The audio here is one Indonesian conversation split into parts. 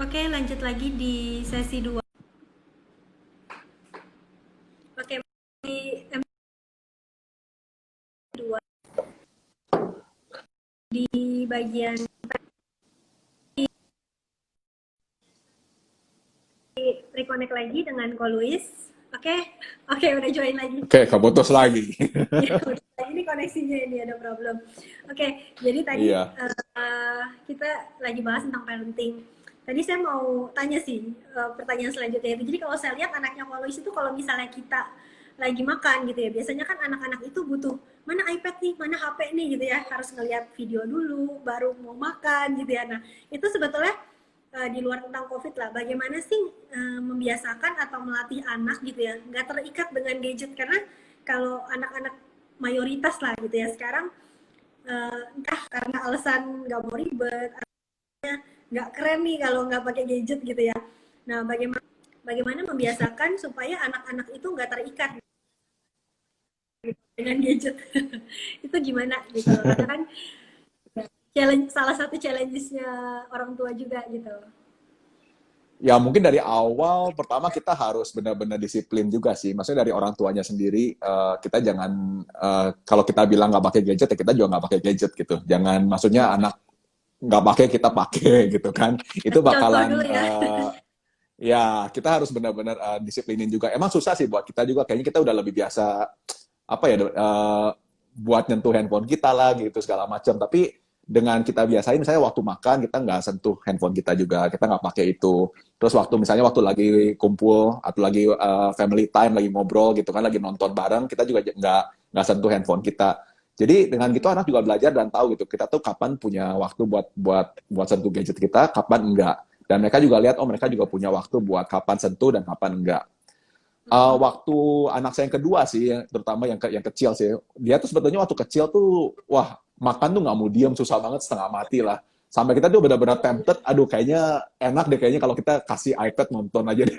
Oke, lanjut lagi di sesi 2. Oke, di M2 di bagian reconnect lagi dengan Ko Luis. Oke, oke udah join lagi. Oke, keputus lagi. Ya, udah lagi ini koneksinya ini ada problem. Oke, jadi tadi Iya. kita lagi bahas tentang parenting. Tadi saya mau tanya sih pertanyaan selanjutnya itu. Jadi kalau saya lihat anaknya Ko Luis itu kalau misalnya kita lagi makan gitu ya, biasanya kan anak-anak itu butuh mana iPad nih, mana HP nih gitu ya, harus ngelihat video dulu baru mau makan gitu ya. Nah, itu sebetulnya di luar tentang COVID lah, bagaimana sih membiasakan atau melatih anak gitu ya, nggak terikat dengan gadget karena kalau anak-anak mayoritas lah gitu ya sekarang entah karena alasan nggak mau ribet, nggak keren nih kalau nggak pakai gadget gitu ya. Nah, bagaimana bagaimana membiasakan supaya anak-anak itu nggak terikat dengan gadget itu gimana gitu loh, karena kan challenge salah satu challenges-nya orang tua juga gitu. Ya mungkin dari awal pertama kita harus benar-benar disiplin juga sih. Maksudnya dari orang tuanya sendiri, kita jangan kalau kita bilang nggak pakai gadget ya kita juga nggak pakai gadget gitu. Jangan maksudnya anak nggak pakai kita pakai gitu kan. Itu Contoh bakalan dulu ya. ya kita harus benar-benar disiplinin juga. Emang susah sih buat kita juga. Kayaknya kita udah lebih biasa apa ya buat nyentuh handphone kita lah gitu segala macam. Tapi dengan kita biasain, misalnya waktu makan kita nggak sentuh handphone kita juga, kita nggak pakai itu. Terus waktu misalnya waktu lagi kumpul atau lagi family time, lagi ngobrol gitu kan, lagi nonton bareng, kita juga nggak sentuh handphone kita. Jadi dengan gitu anak juga belajar dan tahu gitu kita tuh kapan punya waktu buat sentuh gadget kita, kapan enggak. Dan mereka juga lihat, oh mereka juga punya waktu buat kapan sentuh dan kapan enggak. Waktu anak saya yang kedua sih, terutama yang kecil sih, dia tuh sebetulnya waktu kecil tuh, wah makan tuh nggak mau diem, susah banget, setengah mati lah. Sampai kita tuh benar-benar tempted, aduh kayaknya enak deh kayaknya kalau kita kasih iPad nonton aja deh.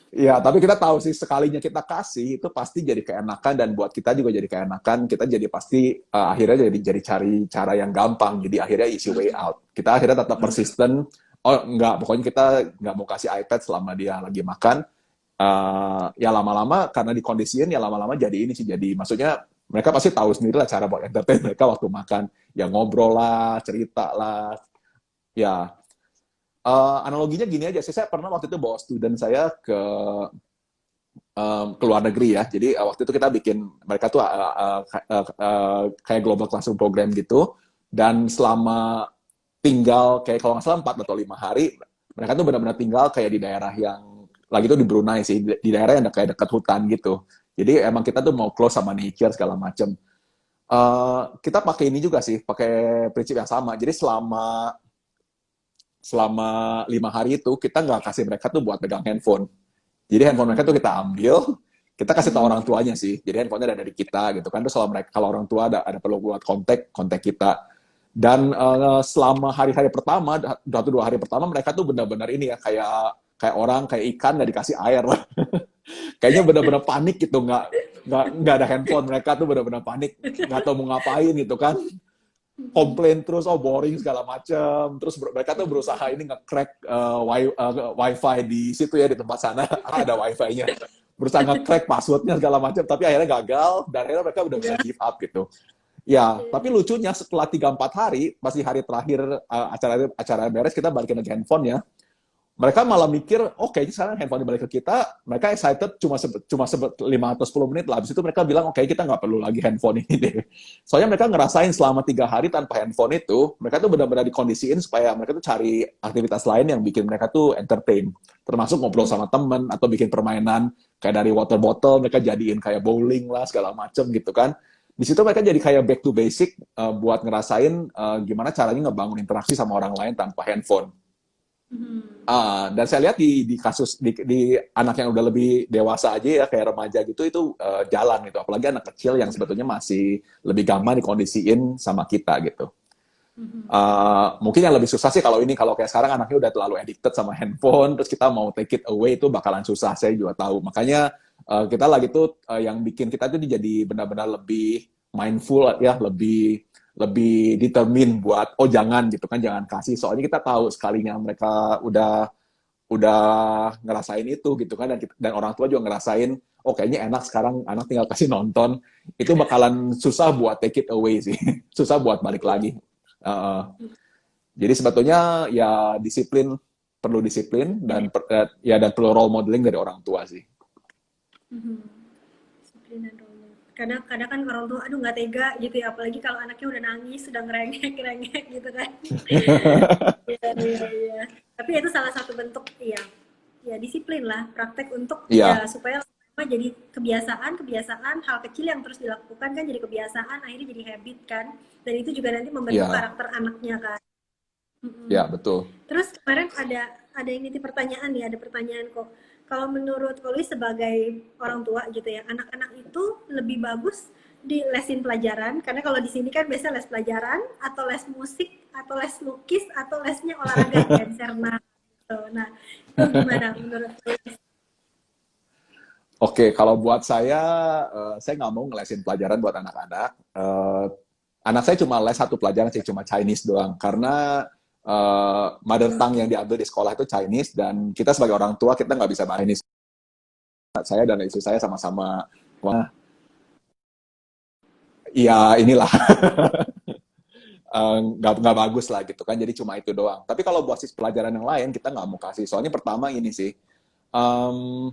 Ya, tapi kita tahu sih sekalinya kita kasih itu pasti jadi keenakan dan buat kita juga jadi keenakan. Kita jadi pasti akhirnya jadi cari cara yang gampang. Jadi akhirnya easy way out. Kita akhirnya tetap persisten. Oh enggak, pokoknya kita nggak mau kasih iPad selama dia lagi makan. Ya lama-lama karena dikondisiin ya lama-lama jadi ini sih jadi maksudnya mereka pasti tahu sendiri lah cara buat entertain mereka waktu makan. Ya ngobrol lah, cerita lah. Ya analoginya gini aja sih, saya pernah waktu itu bawa student saya ke luar negeri ya. Jadi waktu itu kita bikin mereka tuh kayak global classroom program gitu. Dan selama tinggal kayak kalau nggak salah 4 atau 5 hari, mereka tuh benar-benar tinggal kayak di daerah yang lagi tuh di Brunei sih, di daerah yang kayak dekat hutan gitu. Jadi emang kita tuh mau close sama nature segala macem. Kita pakai ini juga sih, pakai prinsip yang sama. Jadi selama selama 5 hari itu kita nggak kasih mereka tuh buat pegang handphone. Jadi handphone mereka tuh kita ambil, kita kasih tahu orang tuanya sih. Jadi handphonenya ada dari kita gitu kan. Terus kalau orang tua ada perlu buat kontak kita. Dan selama hari-hari pertama, 1-2 hari pertama mereka tuh benar-benar ini ya kayak orang kayak ikan nggak dikasih air lah. Kayaknya benar-benar panik gitu, nggak ada handphone, mereka tuh benar-benar panik, nggak tahu mau ngapain gitu kan, komplain terus, oh boring segala macam. Terus mereka tuh berusaha ini nge-crack wifi di situ ya, di tempat sana ada wifi-nya, berusaha nge-crack passwordnya segala macam, tapi akhirnya gagal dan akhirnya mereka udah bisa give up gitu. Ya, tapi lucunya setelah 3-4 hari, masih hari terakhir acara beres, kita balikin lagi handphone ya. Mereka malah mikir, oh kayaknya sekarang handphone balik ke kita, mereka excited cuma 5 atau 10 menit lah. Habis itu mereka bilang, oke kita nggak perlu lagi handphone ini deh. Soalnya mereka ngerasain selama 3 hari tanpa handphone itu, mereka tuh benar-benar dikondisiin supaya mereka tuh cari aktivitas lain yang bikin mereka tuh entertain. Termasuk ngobrol sama temen, atau bikin permainan, kayak dari water bottle, mereka jadiin kayak bowling lah, segala macem gitu kan. Di situ mereka jadi kayak back to basic buat ngerasain gimana caranya ngebangun interaksi sama orang lain tanpa handphone. Dan saya lihat di kasus di anak yang udah lebih dewasa aja ya kayak remaja gitu itu jalan gitu, apalagi anak kecil yang sebetulnya masih lebih gampang dikondisiin sama kita gitu. Mungkin yang lebih susah sih kalau kayak sekarang anaknya udah terlalu addicted sama handphone, terus kita mau take it away itu bakalan susah, saya juga tahu. Makanya kita lagi tuh yang bikin kita tuh jadi benar-benar lebih mindful ya, lebih lebih determine buat oh jangan gitu kan, jangan kasih, soalnya kita tahu sekalinya mereka udah ngerasain itu gitu kan, dan orang tua juga ngerasain oh kayaknya enak sekarang anak tinggal kasih nonton, itu bakalan susah buat take it away sih. Susah buat balik lagi. Uh, jadi sebetulnya ya perlu disiplin ya dan perlu role modeling dari orang tua sih. Mhm. Disiplin dan role model. Kadang-kadang kan orang tua, aduh nggak tega gitu ya, apalagi kalau anaknya udah nangis, sudah ngerengek-ngerengek gitu kan. Iya, iya, iya. Tapi itu salah satu bentuk, ya, ya disiplin lah, praktek untuk Iya, ya supaya lama jadi kebiasaan hal kecil yang terus dilakukan kan jadi kebiasaan, akhirnya jadi habit kan. Dan itu juga nanti membentuk iya, karakter anaknya kan. iya Mm-mm. betul. Terus kemarin ada yang nitip pertanyaan nih, ada pertanyaan kok. Kalau menurut Koli sebagai orang tua gitu ya, anak-anak itu lebih bagus di lesin pelajaran, karena kalau di sini kan biasa les pelajaran atau les musik atau les lukis atau lesnya olahraga dan serna. Gitu. Nah, itu gimana menurut Koli? Oke, kalau buat saya nggak mau ngelesin pelajaran buat anak-anak. Anak saya cuma les satu pelajaran sih, cuma Chinese doang. Karena mother tongue yang diambil di sekolah itu Chinese, dan kita sebagai orang tua, kita nggak bisa bahasa Chinese. Saya dan istri saya sama-sama, wah, ya inilah, nggak bagus lah gitu kan, jadi cuma itu doang. Tapi kalau buat sisi pelajaran yang lain, kita nggak mau kasih. Soalnya pertama ini sih, em,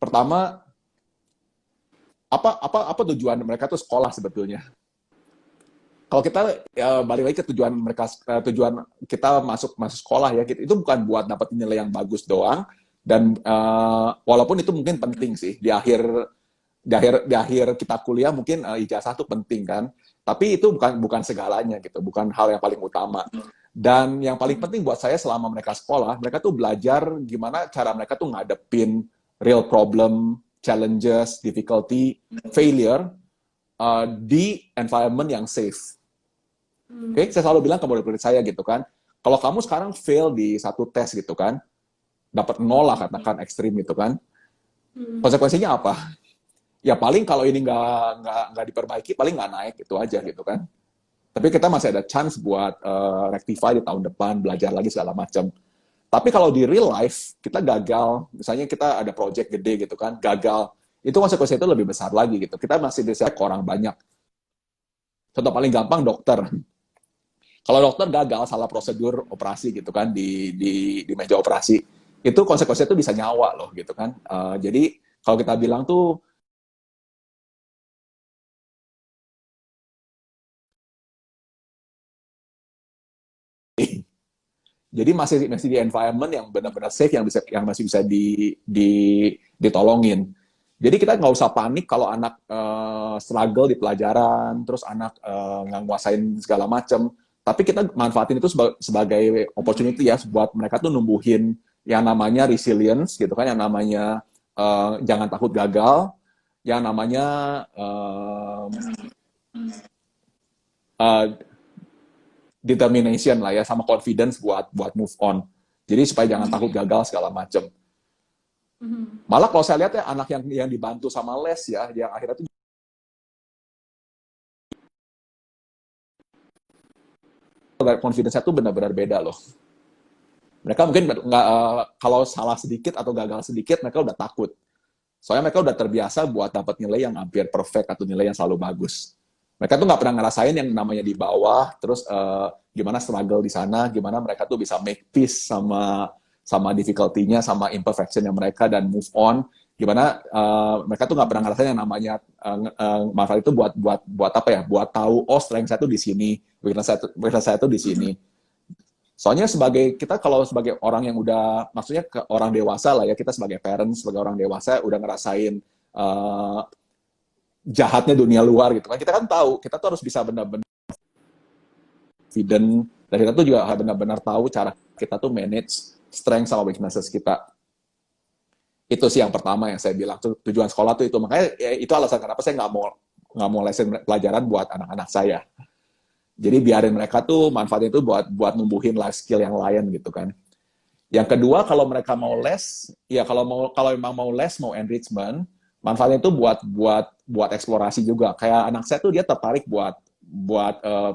pertama, apa tujuan mereka tuh sekolah sebetulnya? Kalau kita balik lagi ke tujuan mereka, tujuan kita masuk masuk sekolah ya, itu bukan buat dapat nilai yang bagus doang, dan walaupun itu mungkin penting sih di akhir kita kuliah, mungkin ijazah itu penting kan, tapi itu bukan segalanya gitu, bukan hal yang paling utama. Dan yang paling penting buat saya selama mereka sekolah, mereka tuh belajar gimana cara mereka tuh ngadepin real problem, challenges, difficulty, failure di environment yang safe. Oke, saya selalu bilang ke murid-murid saya gitu kan, kalau kamu sekarang fail di satu tes gitu kan, dapat nol lah katakan ekstrim gitu kan, konsekuensinya apa? Ya paling kalau ini nggak diperbaiki, paling nggak naik itu aja gitu kan. Tapi kita masih ada chance buat rectify di tahun depan, belajar lagi segala macam. Tapi kalau di real life kita gagal, misalnya kita ada project gede gitu kan, gagal, itu konsekuensinya itu lebih besar lagi gitu. Kita masih bisa ke orang banyak. Contoh paling gampang dokter. Kalau dokter gagal salah prosedur operasi gitu kan di meja operasi, itu konsekuensinya itu bisa nyawa loh gitu kan. Jadi kalau kita bilang tuh, jadi masih di environment yang benar-benar safe, yang masih bisa ditolongin. Jadi kita nggak usah panik kalau anak struggle di pelajaran, terus anak nggak nguasain segala macam. Tapi kita manfaatin itu sebagai opportunity ya, buat mereka tuh numbuhin yang namanya resilience gitu kan, yang namanya jangan takut gagal, yang namanya uh, determination lah ya, sama confidence buat move on. Jadi supaya jangan takut gagal segala macam. Malah kalau saya lihat ya, anak yang dibantu sama les ya, yang akhirnya tuh confidence-nya tuh benar-benar beda loh. Mereka mungkin nggak, kalau salah sedikit atau gagal sedikit, mereka udah takut. Soalnya mereka udah terbiasa buat dapat nilai yang hampir perfect atau nilai yang selalu bagus. Mereka tuh nggak pernah ngerasain yang namanya di bawah, terus gimana struggle di sana, gimana mereka tuh bisa make peace sama difficulty-nya, sama imperfection-nya mereka, dan move on. Gimana mereka tuh nggak pernah ngerasain yang namanya manfaat itu buat apa ya? Buat tahu oh strength saya tuh di sini, weakness saya tuh di sini. Soalnya kita kalau sebagai orang yang udah, maksudnya ke orang dewasa lah ya, kita sebagai parents, sebagai orang dewasa udah ngerasain jahatnya dunia luar gitu kan. Kita kan tahu, kita tuh harus bisa benar-benar confident, dan kita tuh juga benar-benar tahu cara kita tuh manage strength sama weaknesses kita. Itu sih yang pertama yang saya bilang tuh, tujuan sekolah tuh itu. Makanya ya, itu alasan kenapa saya nggak mau lesin pelajaran buat anak-anak saya. Jadi biarin mereka tuh manfaatnya itu buat numbuhin life skill yang lain gitu kan. Yang kedua, kalau mereka mau les, ya kalau memang mau les, mau enrichment, manfaatnya itu buat eksplorasi juga. Kayak anak saya tuh dia tertarik buat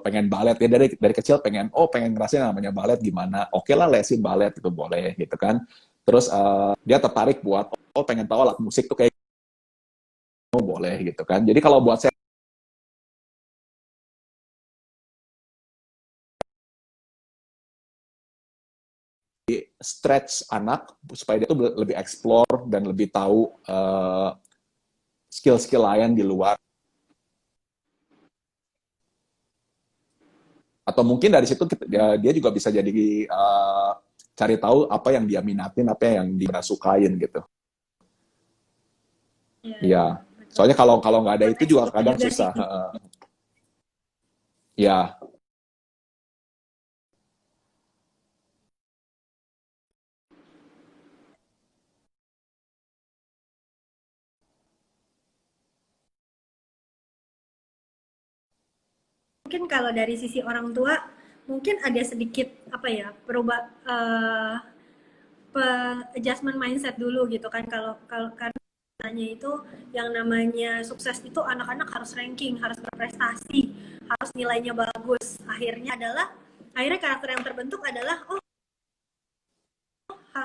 pengen balet, ya dari kecil pengen ngerasain namanya balet gimana. Oke lah, lesin balet itu boleh gitu kan. Terus dia tertarik buat pengen tahu alat musik tuh kayak boleh gitu kan. Jadi kalau buat saya stretch anak supaya dia tuh lebih explore dan lebih tahu skill-skill lain di luar. Atau mungkin dari situ dia juga bisa jadi cari tahu apa yang dia minatin, apa yang dia sukain gitu. Iya. Soalnya kalau nggak ada itu juga kadang susah. Ya, Mungkin kalau dari sisi orang tua mungkin ada sedikit apa ya adjustment mindset dulu gitu kan, kalau kalau karena itu yang namanya sukses itu anak-anak harus ranking, harus berprestasi, harus nilainya bagus. Akhirnya karakter yang terbentuk adalah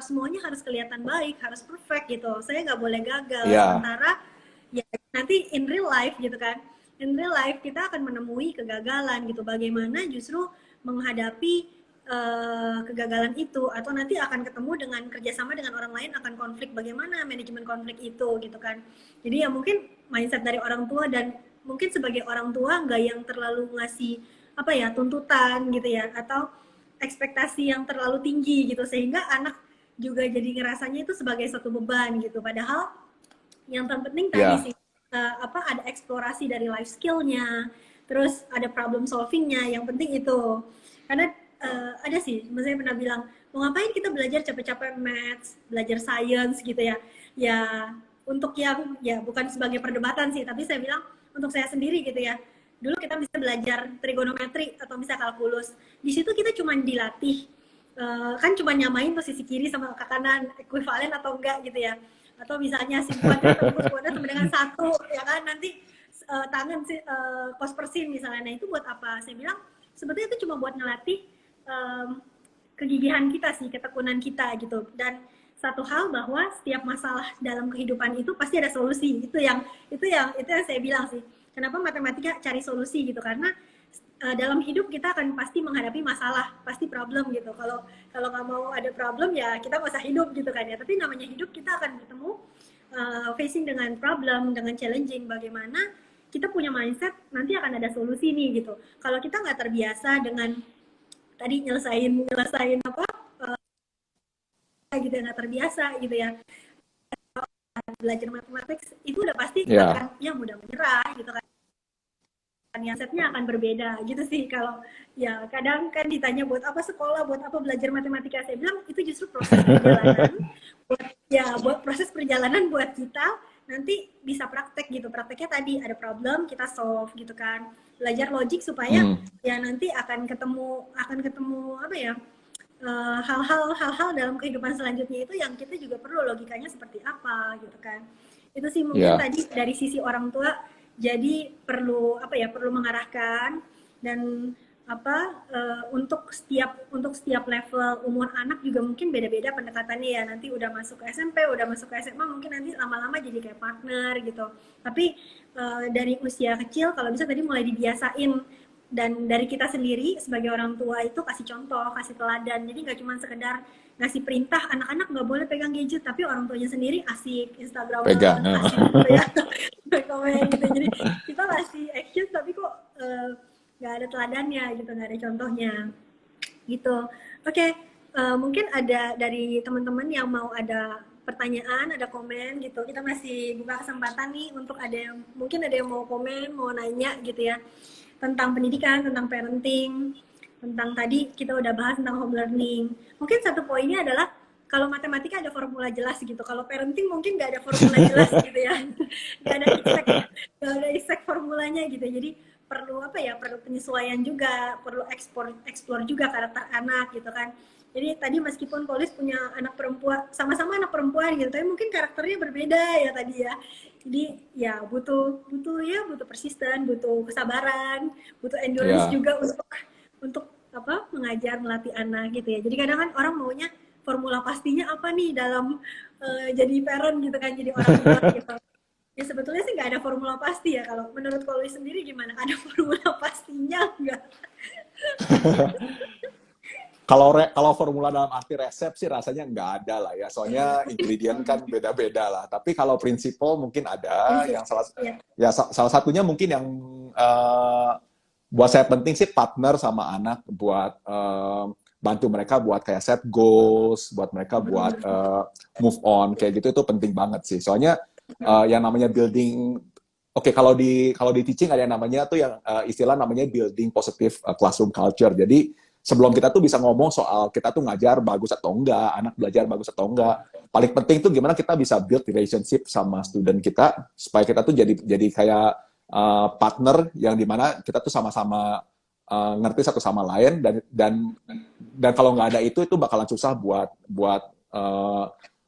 semuanya harus kelihatan baik, harus perfect gitu. Saya nggak boleh gagal. ya, Sementara ya nanti in real life gitu kan, in real life kita akan menemui kegagalan gitu. Bagaimana justru menghadapi kegagalan itu, atau nanti akan ketemu dengan kerjasama dengan orang lain akan konflik, bagaimana manajemen konflik itu gitu kan. Jadi ya mungkin mindset dari orang tua, dan mungkin sebagai orang tua nggak yang terlalu ngasih apa ya tuntutan gitu ya, atau ekspektasi yang terlalu tinggi gitu, sehingga anak juga jadi ngerasanya itu sebagai satu beban gitu. Padahal yang terpenting tadi ya, sih ada eksplorasi dari life skillnya, terus ada problem solvingnya, yang penting itu. Karena ada sih, saya pernah bilang, mau ngapain kita belajar capek-capek maths, belajar science gitu ya, ya untuk yang ya bukan sebagai perdebatan sih, tapi saya bilang untuk saya sendiri gitu ya. Dulu kita bisa belajar trigonometri atau bisa kalkulus, di situ kita cuma dilatih kan cuma nyamain posisi kiri sama ke kanan ekuivalen atau enggak gitu ya, atau misalnya sin kuadrat atau cos kuadrat sama dengan 1 ya kan, nanti tangan cos persin misalnya. Nah itu buat apa? Saya bilang sebetulnya itu cuma buat ngelatih kegigihan kita sih, ketekunan kita gitu. Dan satu hal bahwa setiap masalah dalam kehidupan itu pasti ada solusi. Itu yang saya bilang sih, kenapa matematika cari solusi gitu, karena dalam hidup kita akan pasti menghadapi masalah, pasti problem gitu. Kalau nggak mau ada problem ya kita nggak usah hidup gitu kan ya. Tapi namanya hidup, kita akan bertemu facing dengan problem, dengan challenging. Bagaimana kita punya mindset nanti akan ada solusi nih gitu. Kalau kita nggak terbiasa dengan tadi nyelesain apa gitu, nggak terbiasa gitu ya, belajar matematik itu udah pasti ya. akan ya mudah menyerah gitu kan. Mindsetnya akan berbeda gitu sih. Kalau ya kadang kan ditanya buat apa sekolah, buat apa belajar matematika, saya bilang itu justru proses perjalanan buat proses perjalanan buat kita nanti bisa praktek gitu. Prakteknya tadi ada problem kita solve gitu kan, belajar logik supaya ya nanti akan ketemu apa ya hal-hal dalam kehidupan selanjutnya itu yang kita juga perlu logikanya seperti apa gitu kan. Itu sih mungkin tadi dari sisi orang tua, jadi perlu mengarahkan. Dan untuk setiap level umur anak juga mungkin beda-beda pendekatannya ya. Nanti udah masuk ke SMP, udah masuk ke SMA, mungkin nanti lama-lama jadi kayak partner gitu. Tapi dari usia kecil kalau bisa tadi mulai dibiasain, dan dari kita sendiri sebagai orang tua itu kasih contoh, kasih teladan. Jadi nggak cuma sekedar ngasih perintah anak-anak nggak boleh pegang gadget, tapi orang tuanya sendiri asik Instagram, Pegang. asik gitu ya, komen gitu. Jadi kita kasih action tapi kok nggak ada teladannya gitu, nggak ada contohnya gitu. Oke, mungkin ada dari teman-teman yang mau ada pertanyaan, ada komen gitu. Kita masih buka kesempatan nih untuk mungkin ada yang mau komen, mau nanya gitu ya, tentang pendidikan, tentang parenting, tentang tadi kita udah bahas tentang home learning. Mungkin satu poinnya adalah kalau matematika ada formula jelas gitu, kalau parenting mungkin nggak ada formula jelas gitu ya, nggak ada exact formulanya gitu. Jadi perlu perlu apa ya, perlu penyesuaian juga, perlu explore juga karakter anak gitu kan. Jadi tadi meskipun Polis punya anak perempuan, sama-sama anak perempuan gitu, tapi mungkin karakternya berbeda ya tadi ya. Jadi ya butuh persisten, butuh kesabaran, butuh endurance Ya. juga untuk apa, mengajar, melatih anak gitu ya. Jadi kadang kan orang maunya formula pastinya apa nih dalam jadi parent gitu kan, jadi orang tua gitu. Ya sebetulnya sih nggak ada formula pasti ya. Kalau menurut Polly sendiri gimana? Ada formula pastinya nggak? Kalau formula dalam arti resep sih rasanya nggak ada lah ya. Soalnya Mungkin ingredient kan beda-beda lah. Tapi kalau prinsipal mungkin ada. prinsip Yang salah ya. ya salah satunya mungkin yang eh, buat saya penting sih partner sama anak buat bantu mereka buat kayak set goals, buat mereka buat move on kayak gitu itu penting banget sih. Soalnya yang namanya building Oke, kalau di teaching ada yang namanya tuh yang istilah namanya building positive classroom culture. Jadi sebelum kita tuh bisa ngomong soal kita tuh ngajar bagus atau enggak, anak belajar bagus atau enggak, paling penting tuh gimana kita bisa build relationship sama student kita supaya kita tuh jadi kayak partner yang dimana kita tuh sama-sama ngerti satu sama lain dan kalau nggak ada itu bakalan susah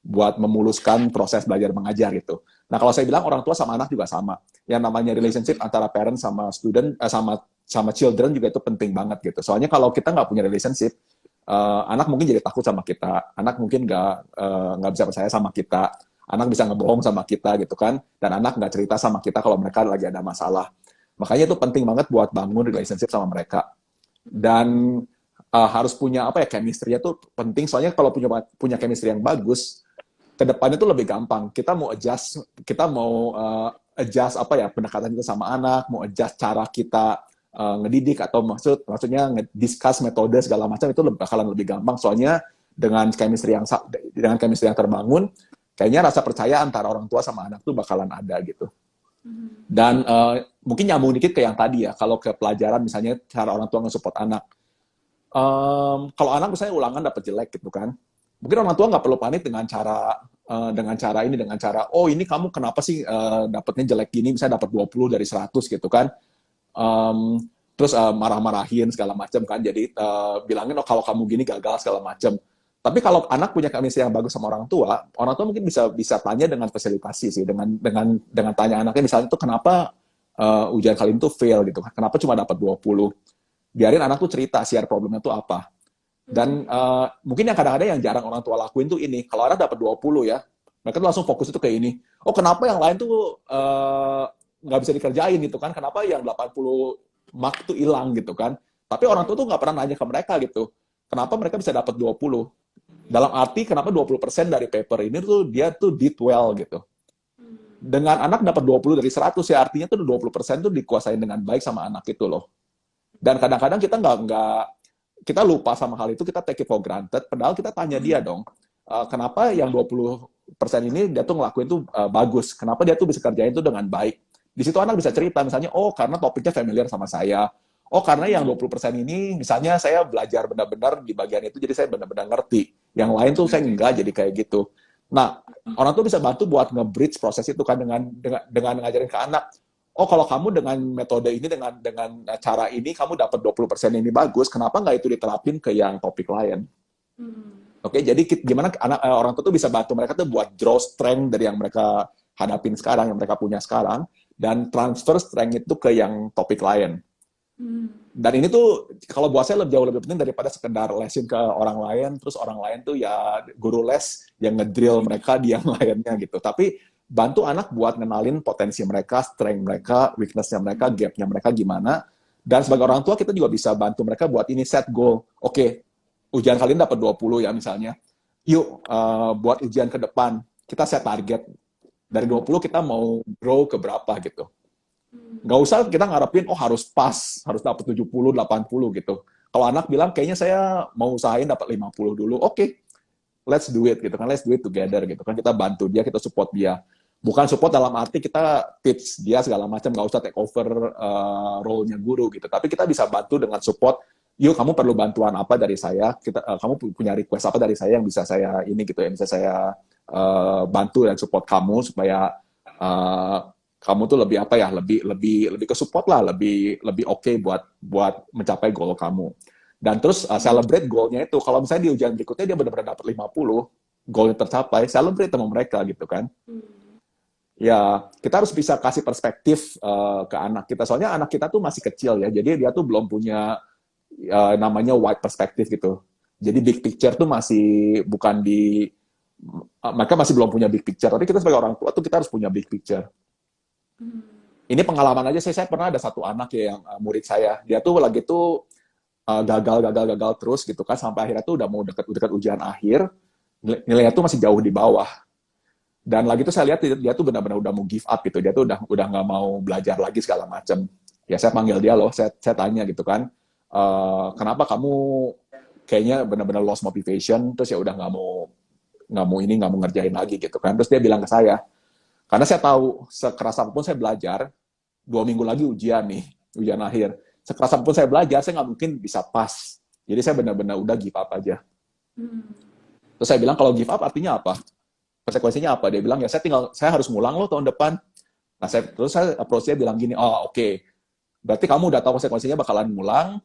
buat memuluskan proses belajar mengajar gitu. Nah, kalau saya bilang orang tua sama anak juga sama. Yang namanya relationship antara parent sama student, sama children juga itu penting banget gitu. Soalnya kalau kita nggak punya relationship, anak mungkin jadi takut sama kita, anak mungkin nggak bisa percaya sama kita, anak bisa ngebohong sama kita gitu kan, dan anak nggak cerita sama kita kalau mereka lagi ada masalah. Makanya itu penting banget buat bangun relationship sama mereka. Dan harus punya apa ya, chemistry-nya tuh penting. Soalnya kalau punya chemistry yang bagus, ke depannya tuh lebih gampang. Kita mau adjust apa ya pendekatan kita sama anak, mau adjust cara kita ngedidik atau maksudnya discuss metode segala macam itu bakalan lebih gampang. Soalnya dengan chemistry yang terbangun, kayaknya rasa percaya antara orang tua sama anak tuh bakalan ada gitu. Dan mungkin nyambung dikit ke yang tadi ya, kalau ke pelajaran misalnya cara orang tua nge-support anak. Kalau anak misalnya ulangan dapat jelek gitu kan, mungkin orang tua nggak perlu panik dengan cara oh ini kamu kenapa sih dapatnya jelek gini, misalnya dapat 20 dari 100 gitu kan. Terus marah-marahin segala macam kan, jadi bilangin oh kalau kamu gini gagal segala macam. Tapi kalau anak punya chemistry yang bagus sama orang tua mungkin bisa tanya dengan fasilitasi sih, dengan tanya anaknya misalnya tuh kenapa ujian kali ini tuh fail gitu, kenapa cuma dapat 20. Biarin anak tuh cerita, share problemnya tuh apa. Dan mungkin yang kadang-kadang yang jarang orang tua lakuin tuh ini, kalau anak dapat 20 ya, mereka tuh langsung fokus itu kayak ini. Oh, kenapa yang lain tuh nggak bisa dikerjain gitu kan? Kenapa yang 80 mark tuh hilang gitu kan? Tapi orang tua tuh nggak pernah nanya ke mereka gitu. Kenapa mereka bisa dapat 20? Dalam arti kenapa 20% dari paper ini tuh dia tuh did well gitu. Dengan anak dapat 20 dari 100 ya artinya tuh 20% tuh dikuasain dengan baik sama anak itu loh. Dan kadang-kadang kita kita lupa sama hal itu, kita take it for granted, padahal kita tanya dia dong, kenapa yang 20% ini dia tuh ngelakuin tuh bagus, kenapa dia tuh bisa kerjain tuh dengan baik. Di situ anak bisa cerita, misalnya, oh karena topiknya familiar sama saya, oh karena yang 20% ini, misalnya saya belajar benar-benar di bagian itu, jadi saya benar-benar ngerti. Yang lain tuh saya enggak, jadi kayak gitu. Nah, orang tuh bisa bantu buat nge-bridge proses itu kan dengan ngajarin ke anak, oh kalau kamu dengan metode ini, dengan cara ini, kamu dapat 20% ini bagus, kenapa nggak itu diterapin ke yang topik lain? Oke, jadi gimana orang tua tuh bisa bantu mereka tuh buat draw strength dari yang mereka hadapin sekarang, yang mereka punya sekarang, dan transfer strength itu ke yang topik lain. Dan ini tuh kalau buat saya jauh lebih penting daripada sekedar lesin ke orang lain, terus orang lain tuh ya guru les yang ngedrill mereka di yang lainnya gitu. Tapi bantu anak buat ngenalin potensi mereka, strength mereka, weakness-nya mereka, gap-nya mereka gimana. Dan sebagai orang tua kita juga bisa bantu mereka buat ini set goal. Oke, ujian kali ini dapat 20 ya misalnya. Yuk buat ujian ke depan kita set target. Dari 20 kita mau grow ke berapa gitu. Nggak usah kita ngarepin, oh harus pas, harus dapat 70, 80 gitu. Kalau anak bilang, kayaknya saya mau usahain dapat 50 dulu, oke, let's do it gitu kan, let's do it together gitu kan, kita bantu dia, kita support dia. Bukan support dalam arti kita tips dia segala macam, nggak usah take over role-nya guru gitu, tapi kita bisa bantu dengan support, yuk kamu perlu bantuan apa dari saya, kamu punya request apa dari saya yang bisa saya ini gitu ya, bisa saya bantu dan support kamu supaya kamu tuh lebih apa ya, lebih ke support lah, lebih oke buat mencapai goal kamu. Dan terus celebrate goalnya itu. Kalau misalnya di ujian berikutnya dia benar-benar dapat 50, goalnya tercapai, celebrate sama mereka gitu kan. Ya, kita harus bisa kasih perspektif ke anak kita. Soalnya anak kita tuh masih kecil ya, jadi dia tuh belum punya namanya wide perspektif gitu. Jadi big picture tuh masih bukan di mereka masih belum punya big picture. Tapi kita sebagai orang tua tuh kita harus punya big picture. Ini pengalaman aja saya pernah ada satu anak ya yang murid saya. Dia tuh lagi tuh gagal terus gitu kan sampai akhirnya tuh udah mau dekat ujian akhir, nilainya tuh masih jauh di bawah. Dan lagi tuh saya lihat dia tuh benar-benar udah mau give up gitu. Dia tuh udah nggak mau belajar lagi segala macam. Ya saya panggil dia loh, saya tanya gitu kan, kenapa kamu kayaknya benar-benar lost motivation, terus ya udah nggak mau ngerjain lagi gitu kan. Terus dia bilang ke saya, karena saya tahu sekeras apapun saya belajar, 2 minggu lagi ujian nih, ujian akhir. Sekeras apapun saya belajar, saya nggak mungkin bisa pas. Jadi saya benar-benar udah give up aja. Terus saya bilang, kalau give up artinya apa? Konsekuensinya apa? Dia bilang, ya saya harus ngulang loh tahun depan. Nah, terus saya approach dia bilang gini, oh oke. Berarti kamu udah tahu konsekuensinya bakalan ngulang,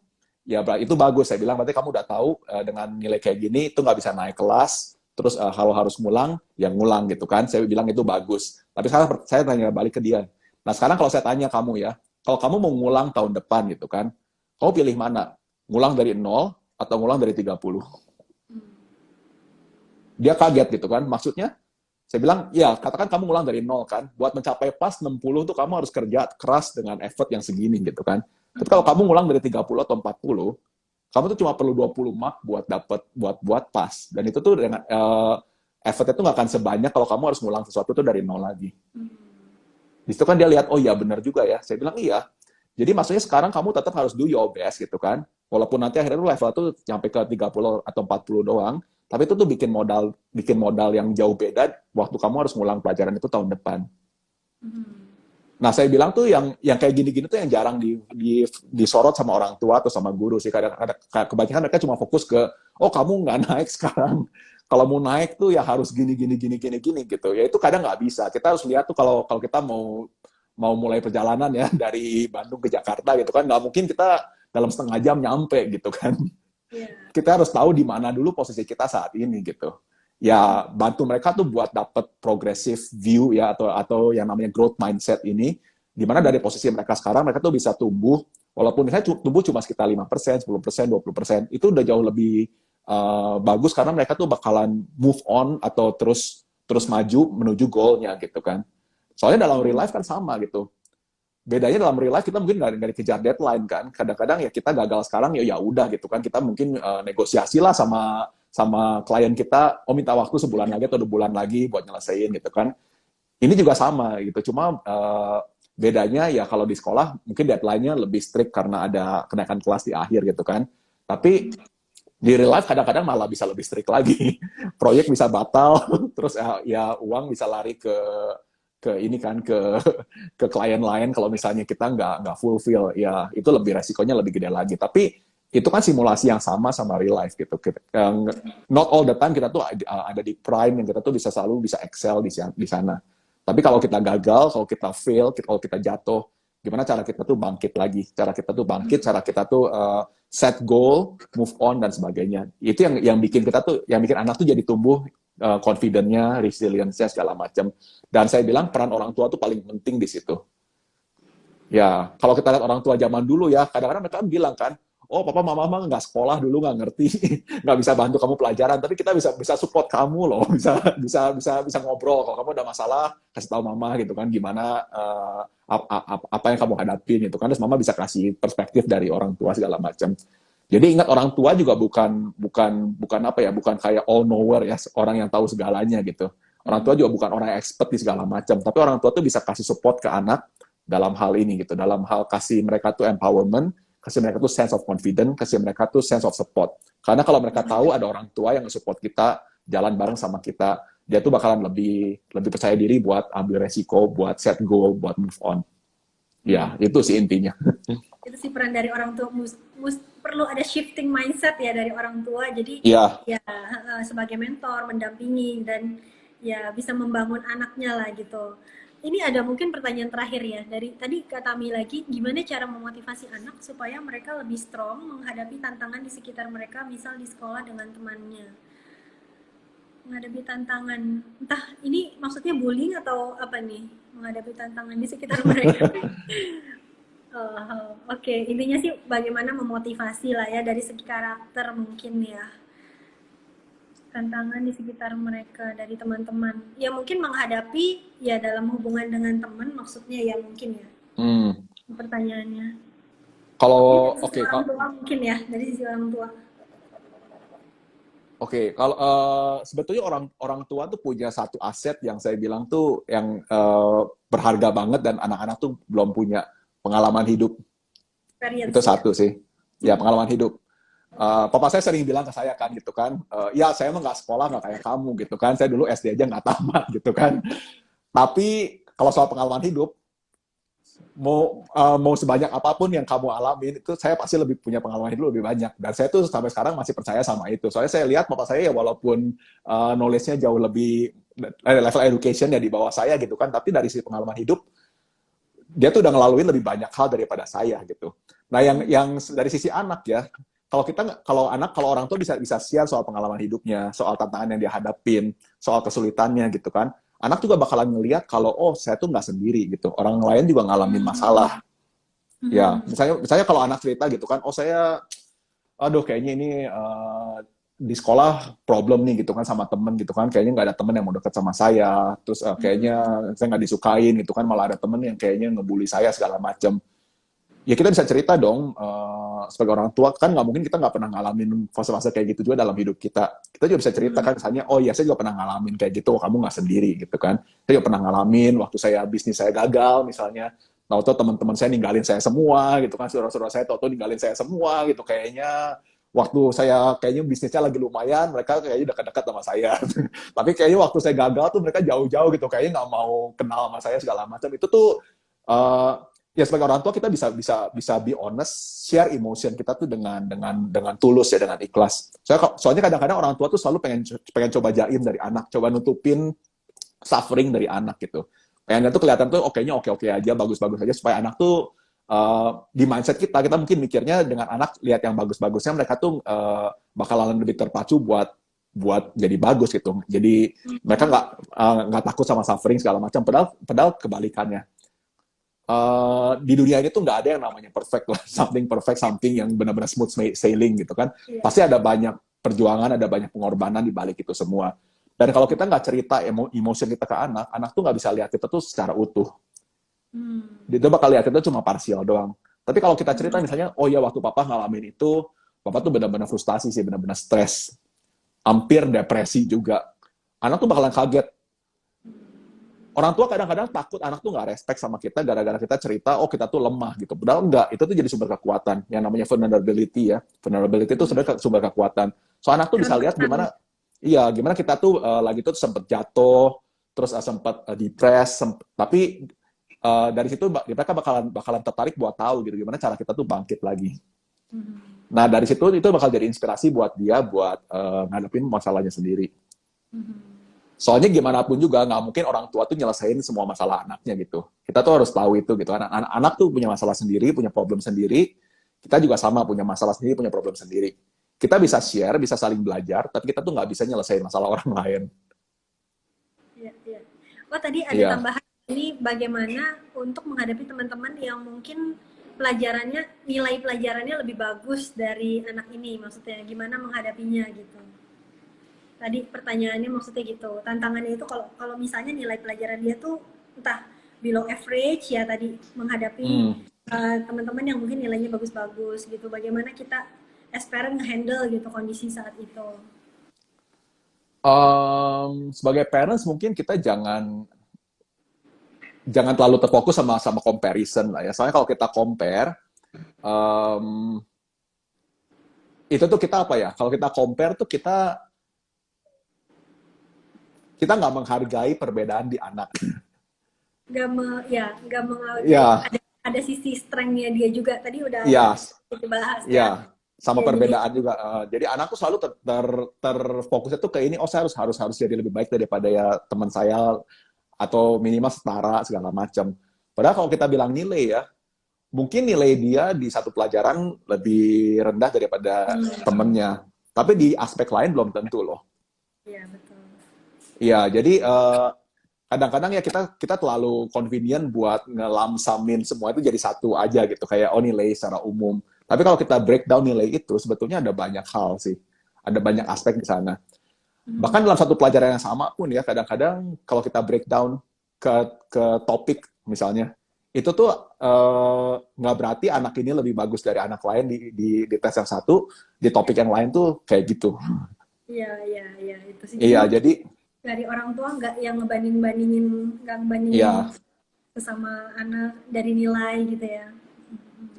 ya itu bagus. Saya bilang, berarti kamu udah tahu dengan nilai kayak gini, itu nggak bisa naik kelas, terus kalau harus ngulang, ya ngulang gitu kan. Saya bilang itu bagus. Tapi sekarang saya tanya balik ke dia. Nah, sekarang kalau saya tanya kamu ya, kalau kamu mau ngulang tahun depan gitu kan, kamu pilih mana? Ngulang dari 0 atau ngulang dari 30? Dia kaget gitu kan, maksudnya? Saya bilang, ya katakan kamu ngulang dari 0 kan, buat mencapai pas 60 tuh kamu harus kerja keras dengan effort yang segini gitu kan. Tapi kalau kamu ngulang dari 30 atau 40, kamu tuh cuma perlu 20 mark buat pas. Dan itu tuh dengan effort itu nggak akan sebanyak kalau kamu harus ngulang sesuatu tuh dari 0 lagi. Di situ kan dia lihat, oh iya benar juga ya. Saya bilang iya. Jadi maksudnya sekarang kamu tetap harus do your best gitu kan. Walaupun nanti akhirnya tuh level tuh sampai ke 30 atau 40 doang, tapi itu tuh bikin modal yang jauh beda waktu kamu harus ngulang pelajaran itu tahun depan. Nah, saya bilang tuh yang kayak gini-gini tuh yang jarang disorot sama orang tua atau sama guru sih. Kadang-kadang kebanyakan mereka cuma fokus ke, oh kamu nggak naik sekarang. Kalau mau naik tuh ya harus gini gitu. Ya itu kadang nggak bisa. Kita harus lihat tuh kalau kita mau mulai perjalanan ya dari Bandung ke Jakarta gitu kan, nggak mungkin kita dalam setengah jam nyampe gitu kan. Kita harus tahu di mana dulu posisi kita saat ini gitu. Ya bantu mereka tuh buat dapat progressive view ya atau yang namanya growth mindset ini, di mana dari posisi mereka sekarang mereka tuh bisa tumbuh, walaupun misalnya tumbuh cuma sekitar 5%, 10%, 20%, itu udah jauh lebih bagus karena mereka tuh bakalan move on atau terus maju menuju goalnya gitu kan. Soalnya dalam real life kan sama gitu. Bedanya dalam real life kita mungkin nggak dikejar deadline kan. Kadang-kadang ya kita gagal sekarang ya udah gitu kan. Kita mungkin negosiasi lah sama klien kita, oh minta waktu sebulan lagi atau 2 bulan lagi buat nyelesain gitu kan. Ini juga sama gitu. Cuma bedanya ya kalau di sekolah mungkin deadline-nya lebih strict karena ada kenaikan kelas di akhir gitu kan. Tapi di real life kadang-kadang malah bisa lebih strict lagi. Proyek bisa batal, terus ya uang bisa lari ke ini kan ke klien lain kalau misalnya kita nggak fulfill, ya itu lebih resikonya lebih gede lagi. Tapi itu kan simulasi yang sama real life gitu. Not all the time kita tuh ada di prime yang kita tuh selalu bisa excel di sana. Tapi kalau kita gagal, kalau kita fail, kalau kita jatuh, gimana cara kita tuh bangkit lagi? Cara kita tuh set goal, move on dan sebagainya. Itu yang bikin anak tuh jadi tumbuh confidence-nya, resilience-nya segala macam. Dan saya bilang peran orang tua tuh paling penting di situ. Ya, kalau kita lihat orang tua zaman dulu ya, kadang-kadang mereka bilang kan, oh papa mama mah nggak sekolah dulu, nggak ngerti, nggak bisa bantu kamu pelajaran, tapi kita bisa support kamu loh, bisa ngobrol kalau kamu ada masalah, kasih tahu mama gitu kan, gimana apa yang kamu hadapin gitu kan, terus mama bisa kasih perspektif dari orang tua segala macam. Jadi ingat, orang tua juga bukan kayak all knower ya, orang yang tahu segalanya gitu. Orang tua juga bukan orang yang expert di segala macam, tapi orang tua tuh bisa kasih support ke anak dalam hal ini gitu, dalam hal kasih mereka tuh empowerment, kasih mereka tuh sense of confidence, kasih mereka tuh sense of support. Karena kalau mereka tahu ada orang tua yang support kita, jalan bareng sama kita, dia tuh bakalan lebih percaya diri buat ambil resiko, buat set goal, buat move on. Ya, itu sih intinya. Itu sih peran dari orang tua, perlu ada shifting mindset ya dari orang tua. Jadi ya sebagai mentor, mendampingi dan ya bisa membangun anaknya lah gitu. ini ada mungkin pertanyaan terakhir ya dari tadi Kak Tami lagi, gimana cara memotivasi anak supaya mereka lebih strong menghadapi tantangan di sekitar mereka, misal di sekolah dengan temannya. Menghadapi tantangan, entah ini maksudnya bullying atau apa nih? Menghadapi tantangan di sekitar mereka. Oke, intinya sih bagaimana memotivasi lah ya dari segi karakter mungkin ya. Tantangan di sekitar mereka dari teman-teman. Ya mungkin menghadapi ya dalam hubungan dengan teman maksudnya ya mungkin ya. Hmm. Pertanyaannya. Ini Kalau dari sisi oke, orang tua mungkin ya, dari sisi orang tua. kalau sebetulnya orang orang tua tuh punya satu aset yang saya bilang tuh yang berharga banget dan anak-anak tuh belum punya pengalaman hidup. Itu Experience ya. satu sih. Ya, pengalaman hidup. Papa saya sering bilang ke saya kan gitu kan, ya saya emang nggak sekolah nggak kayak kamu gitu kan, saya dulu SD aja nggak tamat gitu kan. Tapi kalau soal pengalaman hidup, mau sebanyak apapun yang kamu alamin itu saya pasti lebih punya pengalaman hidup lebih banyak, dan saya tuh sampai sekarang masih percaya sama itu. Soalnya saya lihat papa saya ya walaupun knowledge-nya jauh lebih level education ya di bawah saya gitu kan, tapi dari sisi pengalaman hidup dia tuh udah ngelaluin lebih banyak hal daripada saya gitu. Nah, yang dari sisi anak ya, kalau orang tua bisa bisa share soal pengalaman hidupnya, soal tantangan yang dia hadapin, soal kesulitannya gitu kan. Anak juga bakalan ngelihat kalau oh saya tuh nggak sendiri gitu. Orang lain juga ngalamin masalah. Ya, misalnya kalau anak cerita gitu kan, oh saya aduh kayaknya ini di sekolah problem nih gitu kan sama temen gitu kan, kayaknya nggak ada temen yang mau deket sama saya, terus kayaknya saya nggak disukain gitu kan, malah ada temen yang kayaknya ngebully saya segala macam. Ya kita bisa cerita dong, sebagai orang tua kan nggak mungkin kita nggak pernah ngalamin fase-fase kayak gitu juga dalam hidup kita. Kita juga bisa cerita kan, misalnya, oh iya saya juga pernah ngalamin kayak gitu, oh, kamu nggak sendiri gitu kan. Saya juga pernah ngalamin waktu saya bisnis saya gagal misalnya, tahu-tahu teman-teman saya ninggalin saya semua gitu kan, saudara-saudara saya tahu-tahu ninggalin saya semua gitu, kayaknya waktu saya kayaknya bisnisnya lagi lumayan, mereka kayaknya dekat-dekat sama saya. Tapi kayaknya waktu saya gagal tuh mereka jauh-jauh gitu, kayaknya nggak mau kenal sama saya segala macam. Itu tuh ya sebagai orang tua kita bisa be honest, share emotion kita tuh dengan tulus ya, dengan ikhlas. Soalnya kadang-kadang orang tua tuh selalu pengen coba jaim dari anak, coba nutupin suffering dari anak gitu. Pengennya tuh kelihatan tuh kayaknya oke-oke aja, bagus-bagus aja, supaya anak tuh di mindset kita mungkin mikirnya dengan anak lihat yang bagus-bagusnya, mereka tuh bakalan lebih terpacu buat jadi bagus gitu. Jadi mereka nggak takut sama suffering segala macam. Padahal kebalikannya. Di dunia ini tuh nggak ada yang namanya perfect lah, something yang benar-benar smooth sailing gitu kan. Iya. Pasti ada banyak perjuangan, ada banyak pengorbanan di balik itu semua. Dan kalau kita nggak cerita emosi kita ke anak, anak tuh nggak bisa lihat kita tuh secara utuh. Dia bakal lihat itu cuma parsial doang. Tapi kalau kita cerita misalnya, oh ya waktu papa ngalamin itu, papa tuh benar-benar frustasi sih, benar-benar stres, hampir depresi juga. Anak tuh bakalan kaget. Orang tua kadang-kadang takut anak tuh nggak respect sama kita gara-gara kita cerita, oh kita tuh lemah gitu. Padahal enggak, itu tuh jadi sumber kekuatan. Yang namanya vulnerability ya. Vulnerability itu sebenarnya sumber kekuatan. So anak tuh bisa lihat gimana, iya gimana kita tuh lagi tuh sempet jatuh, terus sempat depres, tapi dari situ mereka bakalan tertarik buat tahu gitu gimana cara kita tuh bangkit lagi. Nah dari situ itu bakal jadi inspirasi buat dia buat ngadepin masalahnya sendiri. Soalnya gimana pun juga nggak mungkin orang tua tuh nyelesain semua masalah anaknya gitu. Kita tuh harus tahu itu gitu. Anak tuh punya masalah sendiri, punya problem sendiri. Kita juga sama punya masalah sendiri, punya problem sendiri. Kita bisa share, bisa saling belajar, tapi kita tuh nggak bisa nyelesain masalah orang lain. Iya, iya. Oh tadi ada Iya. tambahan ini bagaimana untuk menghadapi teman-teman yang mungkin nilai pelajarannya lebih bagus dari anak ini, maksudnya gimana menghadapinya gitu. Tadi pertanyaannya maksudnya gitu. Tantangannya itu kalau kalau misalnya nilai pelajaran dia tuh entah below average ya tadi menghadapi teman-teman yang mungkin nilainya bagus-bagus gitu. Bagaimana kita as parent handle gitu kondisi saat itu. Sebagai parents mungkin kita jangan terlalu terfokus sama comparison lah ya. Soalnya kalau kita compare, itu tuh kita apa ya? Kalau kita compare tuh kita nggak menghargai perbedaan di anak. Gak Ya, ada sisi strength-nya dia juga tadi udah ya, kita bahas kan. ya, sama Ya, jadi perbedaan juga. Jadi anak tuh selalu terfokusnya tuh ke ini. Oh saya harus jadi lebih baik daripada ya teman saya. atau minimal setara segala macam. Padahal kalau kita bilang nilai ya, mungkin nilai dia di satu pelajaran lebih rendah daripada temennya. Tapi di aspek lain belum tentu loh. Iya, betul. Iya, jadi kadang-kadang ya kita terlalu convenient buat ngelamsamin semua itu jadi satu aja gitu, kayak oh nilai secara umum. Tapi kalau kita breakdown nilai itu sebetulnya ada banyak hal sih, ada banyak aspek di sana. Bahkan dalam satu pelajaran yang sama pun ya kadang-kadang kalau kita breakdown ke topik misalnya, itu tuh nggak berarti anak ini lebih bagus dari anak lain di tes yang satu, di topik yang lain tuh kayak gitu. Iya, itu sih. Iya, Jadi jadi dari orang tua nggak yang ngebanding-bandingin, nggak ngebandingin iya. sesama anak dari nilai gitu ya.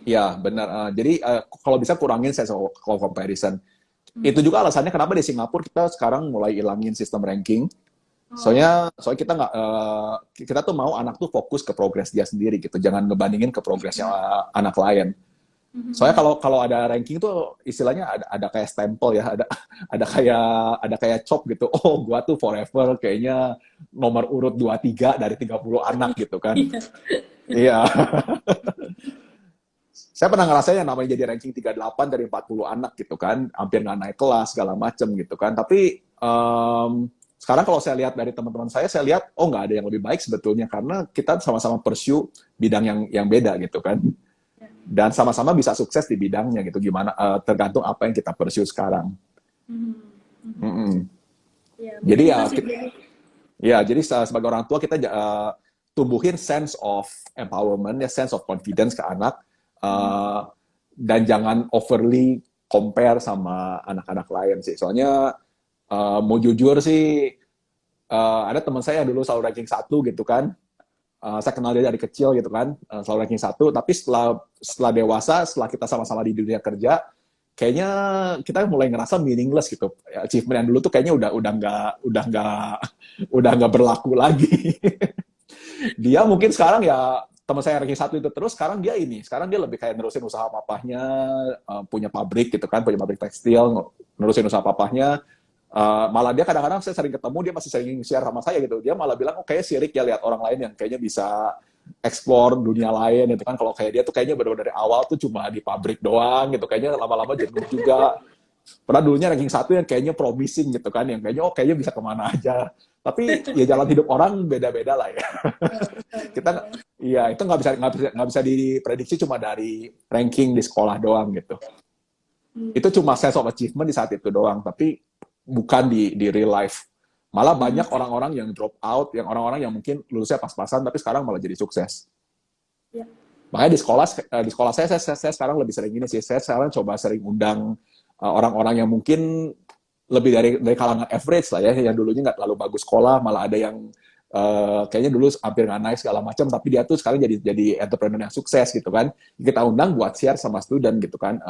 Iya, benar. Jadi kalau bisa kurangin sense of comparison. Itu juga alasannya kenapa di Singapura kita sekarang mulai ilangin sistem ranking. Oh, Soalnya kita nggak kita tuh mau anak tuh fokus ke progres dia sendiri gitu, jangan ngebandingin ke progresnya anak lain. Soalnya kalau ada ranking tuh istilahnya ada kayak stempel ya, ada kayak cop gitu. Oh, gua tuh forever kayaknya nomor urut 23 dari 30 anak gitu kan. iya. Iya. Saya pernah ngerasain yang namanya jadi ranking 38 dari 40 anak gitu kan, hampir nggak naik kelas, segala macem gitu kan. Tapi sekarang kalau saya lihat dari teman-teman saya lihat, oh nggak ada yang lebih baik sebetulnya, karena kita sama-sama pursue bidang yang beda gitu kan. Dan sama-sama bisa sukses di bidangnya gitu, gimana, tergantung apa yang kita pursue sekarang. Mhm. Mm-mm. Iya, benar Jadi juga sih. jadi sebagai orang tua kita tumbuhin sense of empowerment, ya sense of confidence ke anak, uh, dan jangan overly compare sama anak-anak lain sih. Soalnya mau jujur sih, ada teman saya dulu selalu ranking satu gitu kan. Saya kenal dia dari kecil gitu kan, selalu ranking satu. Tapi setelah dewasa, setelah kita sama-sama di dunia kerja, kayaknya kita mulai ngerasa meaningless gitu. Achievement yang dulu tuh kayaknya udah nggak berlaku lagi. Dia mungkin sekarang ya teman saya ranking satu itu terus, sekarang dia lebih kayak nerusin usaha papahnya, punya pabrik gitu kan, punya pabrik tekstil, nerusin usaha papahnya. Malah dia kadang-kadang saya sering ketemu, dia masih sering share sama saya gitu, dia malah bilang, oh kayaknya sirik ya lihat orang lain yang kayaknya bisa explore dunia lain gitu kan. Kalau kayak dia tuh kayaknya benar-benar dari awal tuh cuma di pabrik doang gitu, kayaknya lama-lama jenuh juga. Pernah dulunya ranking satu yang kayaknya promising gitu kan, yang kayaknya oh kayaknya bisa kemana aja. Tapi ya jalan hidup orang beda-beda lah ya. Iya, betul, Kita betul. iya itu nggak bisa diprediksi cuma dari ranking di sekolah doang gitu. Itu cuma sense of achievement di saat itu doang, tapi bukan di real life. Malah banyak orang-orang yang drop out, yang orang-orang yang mungkin lulusnya pas-pasan tapi sekarang malah jadi sukses. Iya. Makanya di sekolah saya sekarang lebih sering ini sih. Saya sekarang coba sering undang orang-orang yang mungkin lebih dari kalangan average lah ya, yang dulunya nggak terlalu bagus sekolah, malah ada yang kayaknya dulu hampir nggak naik segala macam, tapi dia tuh sekarang jadi entrepreneur yang sukses gitu kan. Kita undang buat share sama student gitu kan,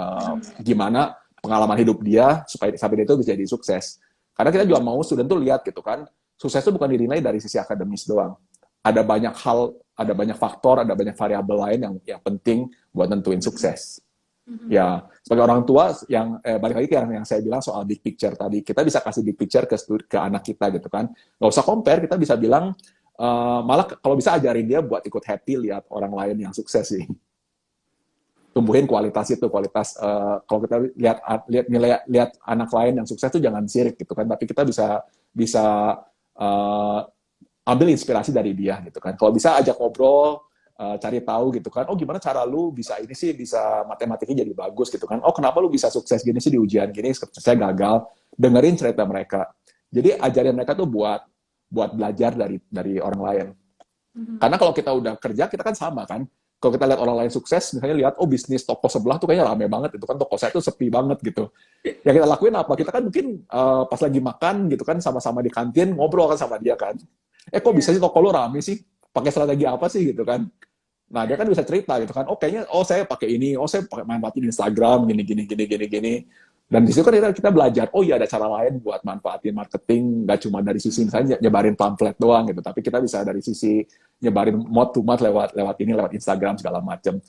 gimana pengalaman hidup dia supaya sampai dia itu bisa jadi sukses. Karena kita juga mau student tuh lihat gitu kan, sukses itu bukan dinilai dari sisi akademis doang. Ada banyak hal, ada banyak faktor, ada banyak variabel lain yang penting buat nentuin sukses. Ya, sebagai orang tua yang balik lagi ke yang saya bilang soal big picture tadi, kita bisa kasih big picture ke anak kita gitu kan. Nggak usah compare, kita bisa bilang malah kalau bisa ajarin dia buat ikut happy lihat orang lain yang sukses sih. Tumbuhin kualitas itu, kalau kita lihat anak lain yang sukses tuh jangan sirik gitu kan, tapi kita bisa uh, ambil inspirasi dari dia gitu kan. Kalau bisa ajak ngobrol, cari tahu gitu kan, oh gimana cara lu bisa ini sih, bisa matematikanya jadi bagus gitu kan, oh kenapa lu bisa sukses gini sih di ujian gini, saya gagal. Dengerin cerita mereka, jadi ajarin mereka tuh buat belajar dari orang lain. Karena kalau kita udah kerja, kita kan sama kan, kalau kita lihat orang lain sukses, misalnya lihat oh bisnis toko sebelah tuh kayaknya rame banget, itu kan toko saya tuh sepi banget gitu. Yang kita lakuin apa, kita kan mungkin pas lagi makan gitu kan, sama-sama di kantin ngobrol kan sama dia kan, kok bisa sih toko lu rame sih, pakai strategi apa sih gitu kan. Nah, dia kan bisa cerita gitu kan. Oh, kayaknya saya pakai ini, saya pakai manfaatin Instagram gini. Dan di situ kan kita belajar, oh iya ada cara lain buat manfaatin marketing, nggak cuma dari sisi misalnya nyebarin pamflet doang gitu, tapi kita bisa dari sisi nyebarin mouth to mouth lewat Instagram segala macam.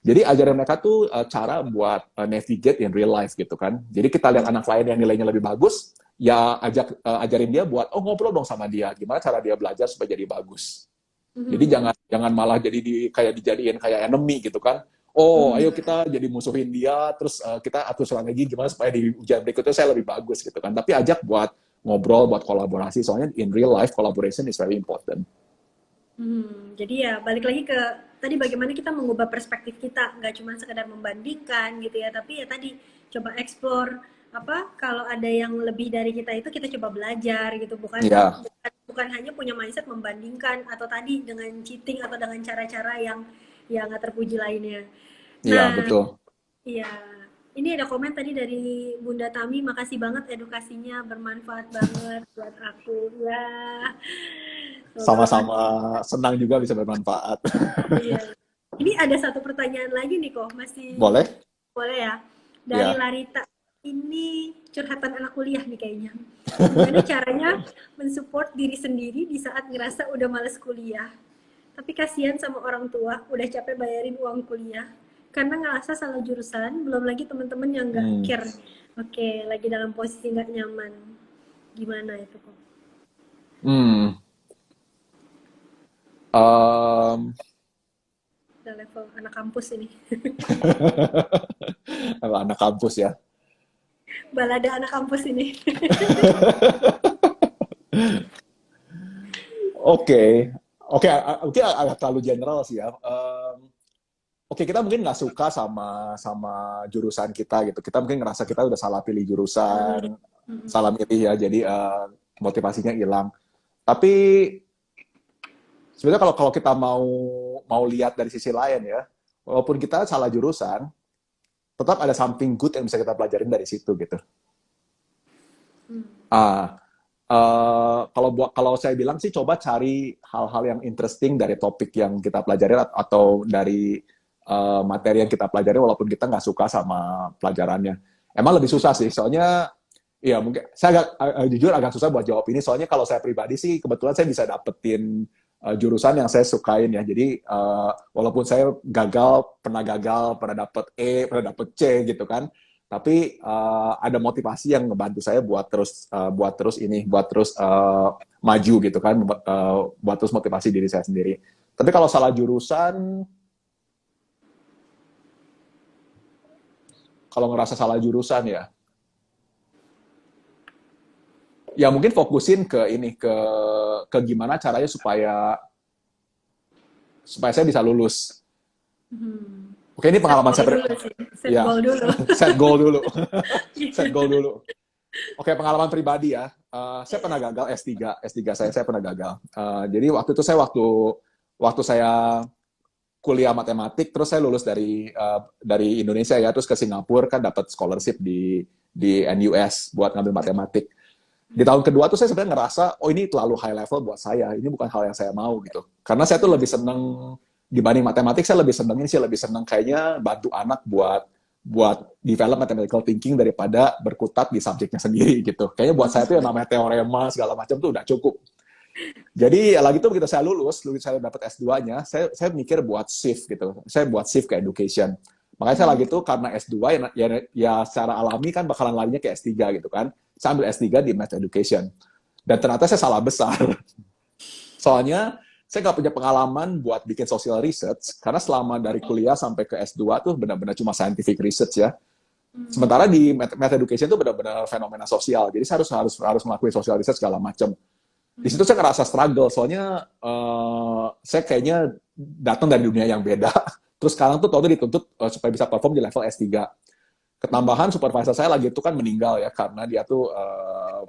Jadi ajarin mereka tuh cara buat navigate in real life gitu kan. Jadi kita lihat anak lain yang nilainya lebih bagus, ya ajarin dia buat ngobrol dong sama dia, gimana cara dia belajar supaya jadi bagus. Jadi jangan malah jadi kayak dijadiin kayak enemy gitu kan. Oh, ayo kita jadi musuhin dia, terus kita atur strategi gimana supaya di ujian berikutnya saya lebih bagus gitu kan. Tapi ajak buat ngobrol, buat kolaborasi. Soalnya in real life collaboration is very important. Jadi ya balik lagi ke tadi bagaimana kita mengubah perspektif kita, nggak cuma sekedar membandingkan gitu ya, tapi ya tadi coba explore apa kalau ada yang lebih dari kita itu kita coba belajar gitu, bukan Iya, bukan hanya punya mindset membandingkan atau tadi dengan cheating atau dengan cara-cara yang nggak terpuji lainnya. iya Nah, betul. iya. Ini ada komen tadi dari Bunda Tami, makasih banget edukasinya bermanfaat banget buat aku. Ya, semoga Sama-sama bermanfaat. senang juga bisa bermanfaat. Iya. Ini ada satu pertanyaan lagi nih kok, masih Boleh? boleh ya? Dari Ya. Larita. Ini curhatan anak kuliah nih kayaknya. Gimana caranya mensupport diri sendiri di saat ngerasa udah males kuliah? Tapi kasihan sama orang tua, udah capek bayarin uang kuliah. Karena ngerasa salah jurusan, belum lagi teman-teman yang nggak Hmm. care. Oke, lagi dalam posisi nggak nyaman. Gimana itu kok? Hmm. Um, Udah level anak kampus ini. anak kampus ya. Balada anak kampus ini. Oke, oke, mungkin agak terlalu general sih ya. Oke, kita mungkin nggak suka sama sama jurusan kita gitu. Kita mungkin ngerasa kita udah salah pilih Salah milih. jurusan, Mm-mm. salah milih ya. Jadi motivasinya hilang. Tapi sebenarnya kalau kalau kita mau mau lihat dari sisi lain ya, walaupun kita salah jurusan, tetap ada something good yang bisa kita pelajarin dari situ gitu. Ah, kalau saya bilang sih coba cari hal-hal yang interesting dari topik yang kita pelajari atau dari materi yang kita pelajari walaupun kita nggak suka sama pelajarannya. Emang lebih susah sih, soalnya ya mungkin saya jujur agak susah buat jawab ini. Soalnya kalau saya pribadi sih kebetulan saya bisa dapetin jurusan yang saya sukain ya. Jadi walaupun saya gagal, pernah dapet E, pernah dapet C gitu kan. Tapi ada motivasi yang ngebantu saya buat terus ini, buat terus maju gitu kan, buat terus motivasi diri saya sendiri. Tapi kalau salah jurusan, kalau ngerasa salah jurusan ya mungkin fokusin ke ini ke gimana caranya supaya supaya saya bisa lulus. Hmm. Oke, ini Set pengalaman goal saya dulu sih. Set ya goal dulu. set goal dulu, set goal dulu. Oke, pengalaman pribadi ya. Saya pernah gagal S3 saya pernah gagal. Jadi waktu saya kuliah matematik, terus saya lulus dari Indonesia ya, terus ke Singapura kan dapat scholarship di NUS buat ngambil matematik. Di tahun kedua tuh saya sebenarnya ngerasa, oh ini terlalu high level buat saya, ini bukan hal yang saya mau gitu. Karena saya tuh lebih seneng dibanding matematik, saya lebih seneng ini sih lebih seneng kayaknya bantu anak buat develop mathematical thinking daripada berkutat di subjeknya sendiri gitu. Kayaknya buat saya tuh yang namanya teorema segala macam tuh udah cukup. Jadi ya lagi tuh begitu saya lulus saya dapat S2-nya, saya mikir buat shift gitu. Saya buat shift ke education. Makanya saya lagi tuh karena S2 ya secara alami kan bakalan larinya ke S3 gitu kan. Saya ambil S3 di Math Education. Dan ternyata saya salah besar. Soalnya saya nggak punya pengalaman buat bikin social research karena selama dari kuliah sampai ke S2 tuh benar-benar cuma scientific research ya. Sementara di Math Education itu benar-benar fenomena sosial. Jadi saya harus melakukan social research segala macam. Di situ saya ngerasa struggle, soalnya saya kayaknya datang dari dunia yang beda. Terus sekarang tuh tahu dituntut supaya bisa perform di level S3. Ketambahan supervisor saya lagi itu kan meninggal ya, karena dia tuh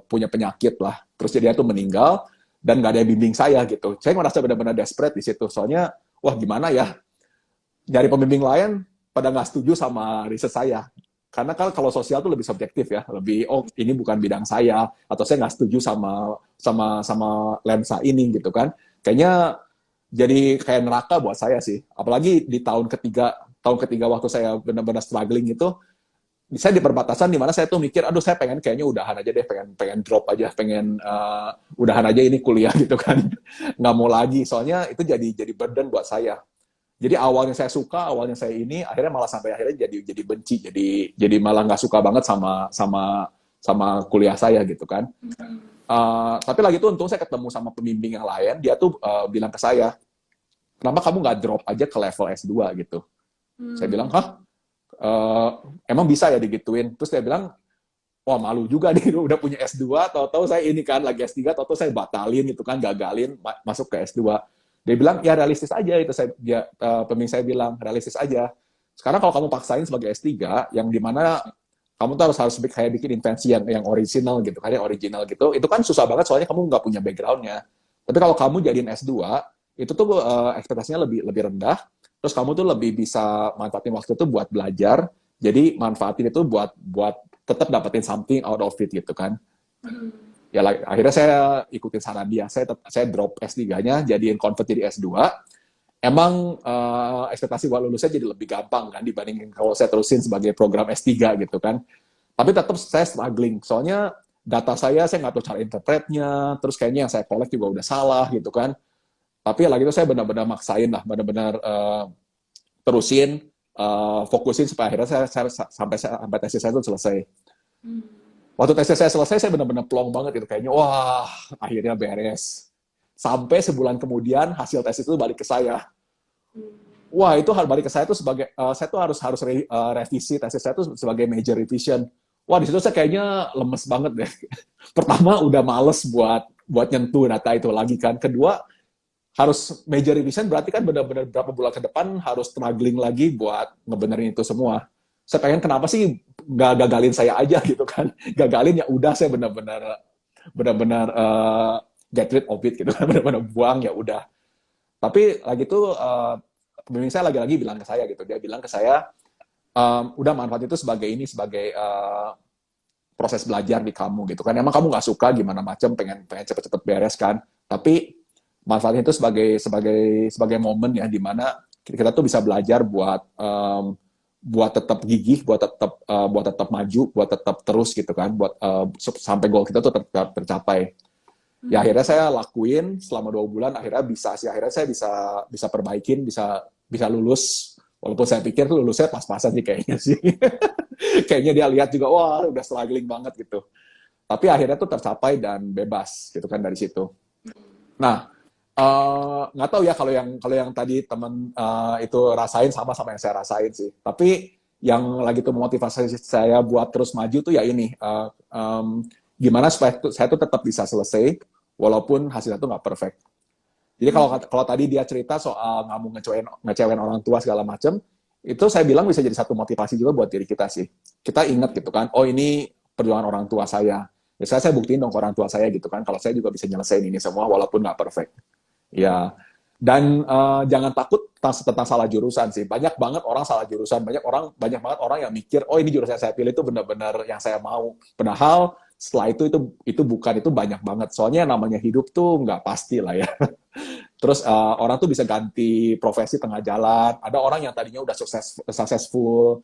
punya penyakit lah. Terus dia tuh meninggal, dan nggak ada yang bimbing saya gitu. Saya ngerasa benar-benar desperate di situ, soalnya, wah gimana ya, dari pembimbing lain pada nggak setuju sama riset saya. Karena kan kalau sosial tuh lebih subjektif ya, lebih oh ini bukan bidang saya atau saya nggak setuju sama lensa ini gitu kan. Kayaknya jadi kayak neraka buat saya sih. Apalagi di tahun ketiga waktu saya benar-benar struggling itu, saya di perbatasan di mana saya tuh mikir, aduh saya pengen kayaknya udahan aja deh, pengen drop aja, pengen udahan aja ini kuliah gitu kan, nggak mau lagi. Soalnya itu jadi burden buat saya. Jadi awalnya saya suka, awalnya saya ini, akhirnya malah sampai akhirnya jadi benci, jadi malah nggak suka banget sama kuliah saya gitu kan. Tapi lagi itu untung saya ketemu sama pembimbing yang lain, dia tuh bilang ke saya, kenapa kamu nggak drop aja ke level S2 gitu. Saya bilang, hah? Emang bisa ya digituin? Terus dia bilang, wah malu juga nih, udah punya S2, tahu-tahu saya ini kan lagi S3, tahu-tahu saya batalin gitu kan, gagalin masuk ke S2. Dia bilang, ya realistis aja itu. Pembimbing saya bilang, realistis aja. Sekarang kalau kamu paksain sebagai S3, yang dimana kamu tuh harus kayak bikin invensi yang original gitu, kayak original gitu, itu kan susah banget soalnya kamu nggak punya backgroundnya. Tapi kalau kamu jadiin S2, itu tuh ekspektasinya lebih rendah, terus kamu tuh lebih bisa manfaatin waktu itu buat belajar, jadi manfaatin itu buat tetap dapetin something out of it gitu kan. Ya akhirnya saya ikutin saran dia, saya drop S3-nya, jadiin convert jadi S2. Emang ekspektasi buat lulusnya jadi lebih gampang kan dibandingin kalau saya terusin sebagai program S3 gitu kan. Tapi tetap saya struggling, soalnya data saya nggak tahu cara interpretnya, terus kayaknya yang saya collect juga udah salah gitu kan. Tapi lagi itu saya benar-benar maksain lah, benar-benar terusin, fokusin supaya akhirnya saya sampai tesis saya itu selesai. Waktu tesis saya selesai, saya benar-benar plong banget gitu. Kayaknya, wah, akhirnya beres. Sampai sebulan kemudian, hasil tesis itu balik ke saya. Wah, itu balik ke saya itu sebagai, saya tuh harus revisi tesis saya itu sebagai major revision. Wah, di situ saya kayaknya lemes banget deh. Pertama, udah males buat nyentuh data itu lagi kan. Kedua, harus major revision berarti kan benar-benar berapa bulan ke depan harus struggling lagi buat ngebenerin itu semua. Saya pengen kenapa sih nggak gagalin saya aja gitu kan, gagalin ya udah saya benar-benar get rid of it gitu kan, benar-benar buang ya udah. Tapi lagi itu pembimbing saya lagi-lagi bilang ke saya gitu, dia bilang ke saya udah manfaat itu sebagai proses belajar di kamu gitu kan, emang kamu nggak suka gimana macam, pengen cepet-cepet beres kan, tapi manfaatnya itu sebagai momen ya di mana kita tuh bisa belajar buat tetap gigih, buat tetap maju, buat tetap terus gitu kan, buat sampai goal kita tuh tetap tercapai. Ya akhirnya saya lakuin selama 2 bulan, akhirnya saya bisa perbaikin, bisa lulus. Walaupun saya pikir tuh lulusnya pas-pasan sih kayaknya sih. Kayaknya dia lihat juga, wah udah struggling banget gitu. Tapi akhirnya tuh tercapai dan bebas gitu kan dari situ. Nah, nggak tahu ya kalau yang tadi teman itu rasain sama yang saya rasain sih. Tapi yang lagi tuh memotivasi saya buat terus maju tuh ya ini gimana supaya saya tuh tetap bisa selesai walaupun hasilnya tuh nggak perfect. Jadi kalau tadi dia cerita soal nggak mau ngecewain orang tua segala macem, itu saya bilang bisa jadi satu motivasi juga buat diri kita sih. Kita ingat gitu kan, oh ini perjuangan orang tua saya. Biasanya saya buktiin dong ke orang tua saya gitu kan, kalau saya juga bisa nyelesain ini semua walaupun nggak perfect. Ya, dan jangan takut tentang salah jurusan sih. Banyak banget orang salah jurusan. Banyak banget orang yang mikir, oh ini jurusan yang saya pilih itu benar-benar yang saya mau. Padahal setelah itu bukan, itu banyak banget. Soalnya yang namanya hidup tuh nggak pasti lah ya. Terus orang tuh bisa ganti profesi tengah jalan. Ada orang yang tadinya udah successful,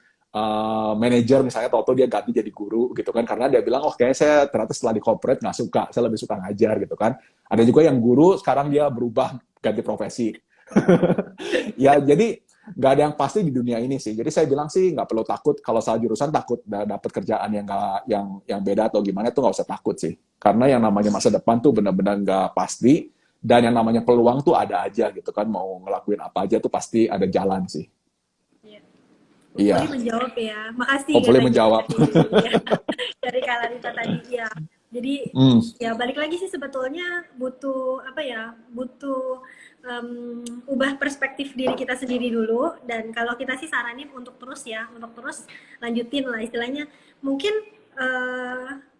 manager misalnya, tahu-tahu dia ganti jadi guru gitu kan, karena dia bilang, oh kayaknya saya ternyata setelah di corporate nggak suka, saya lebih suka ngajar gitu kan. Ada juga yang guru sekarang dia berubah ganti profesi. Ya jadi nggak ada yang pasti di dunia ini sih. Jadi saya bilang sih nggak perlu takut kalau salah jurusan, takut dapat kerjaan yang beda atau gimana, itu nggak usah takut sih. Karena yang namanya masa depan tuh benar-benar nggak pasti, dan yang namanya peluang tuh ada aja gitu kan, mau ngelakuin apa aja tuh pasti ada jalan sih. Iya. Hopefully menjawab ya. Makasih Hopefully menjawab. Dari Kak Larita tadi ya. Jadi ya balik lagi sih sebetulnya butuh apa ya? Butuh ubah perspektif diri kita sendiri dulu, dan kalau kita sih saranin untuk terus lanjutin lah istilahnya. Mungkin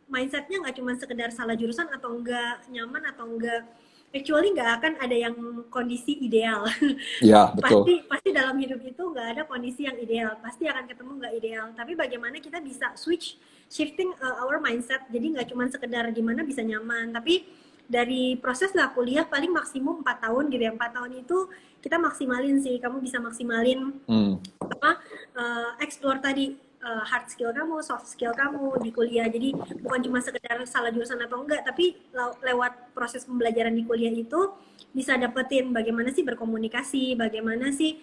mindsetnya nggak cuma sekedar salah jurusan atau enggak nyaman atau enggak, actually nggak akan ada yang kondisi ideal. Iya, betul. Pasti dalam hidup itu nggak ada kondisi yang ideal, pasti akan ketemu nggak ideal. Tapi bagaimana kita bisa shifting our mindset, jadi nggak cuma sekedar gimana bisa nyaman, tapi dari proses lah kuliah paling maksimum 4 tahun gitu ya. 4 tahun itu kita maksimalin sih, kamu bisa maksimalin explore tadi hard skill kamu, soft skill kamu di kuliah. Jadi bukan cuma sekedar salah jurusan atau enggak, tapi lewat proses pembelajaran di kuliah itu bisa dapetin bagaimana sih berkomunikasi, bagaimana sih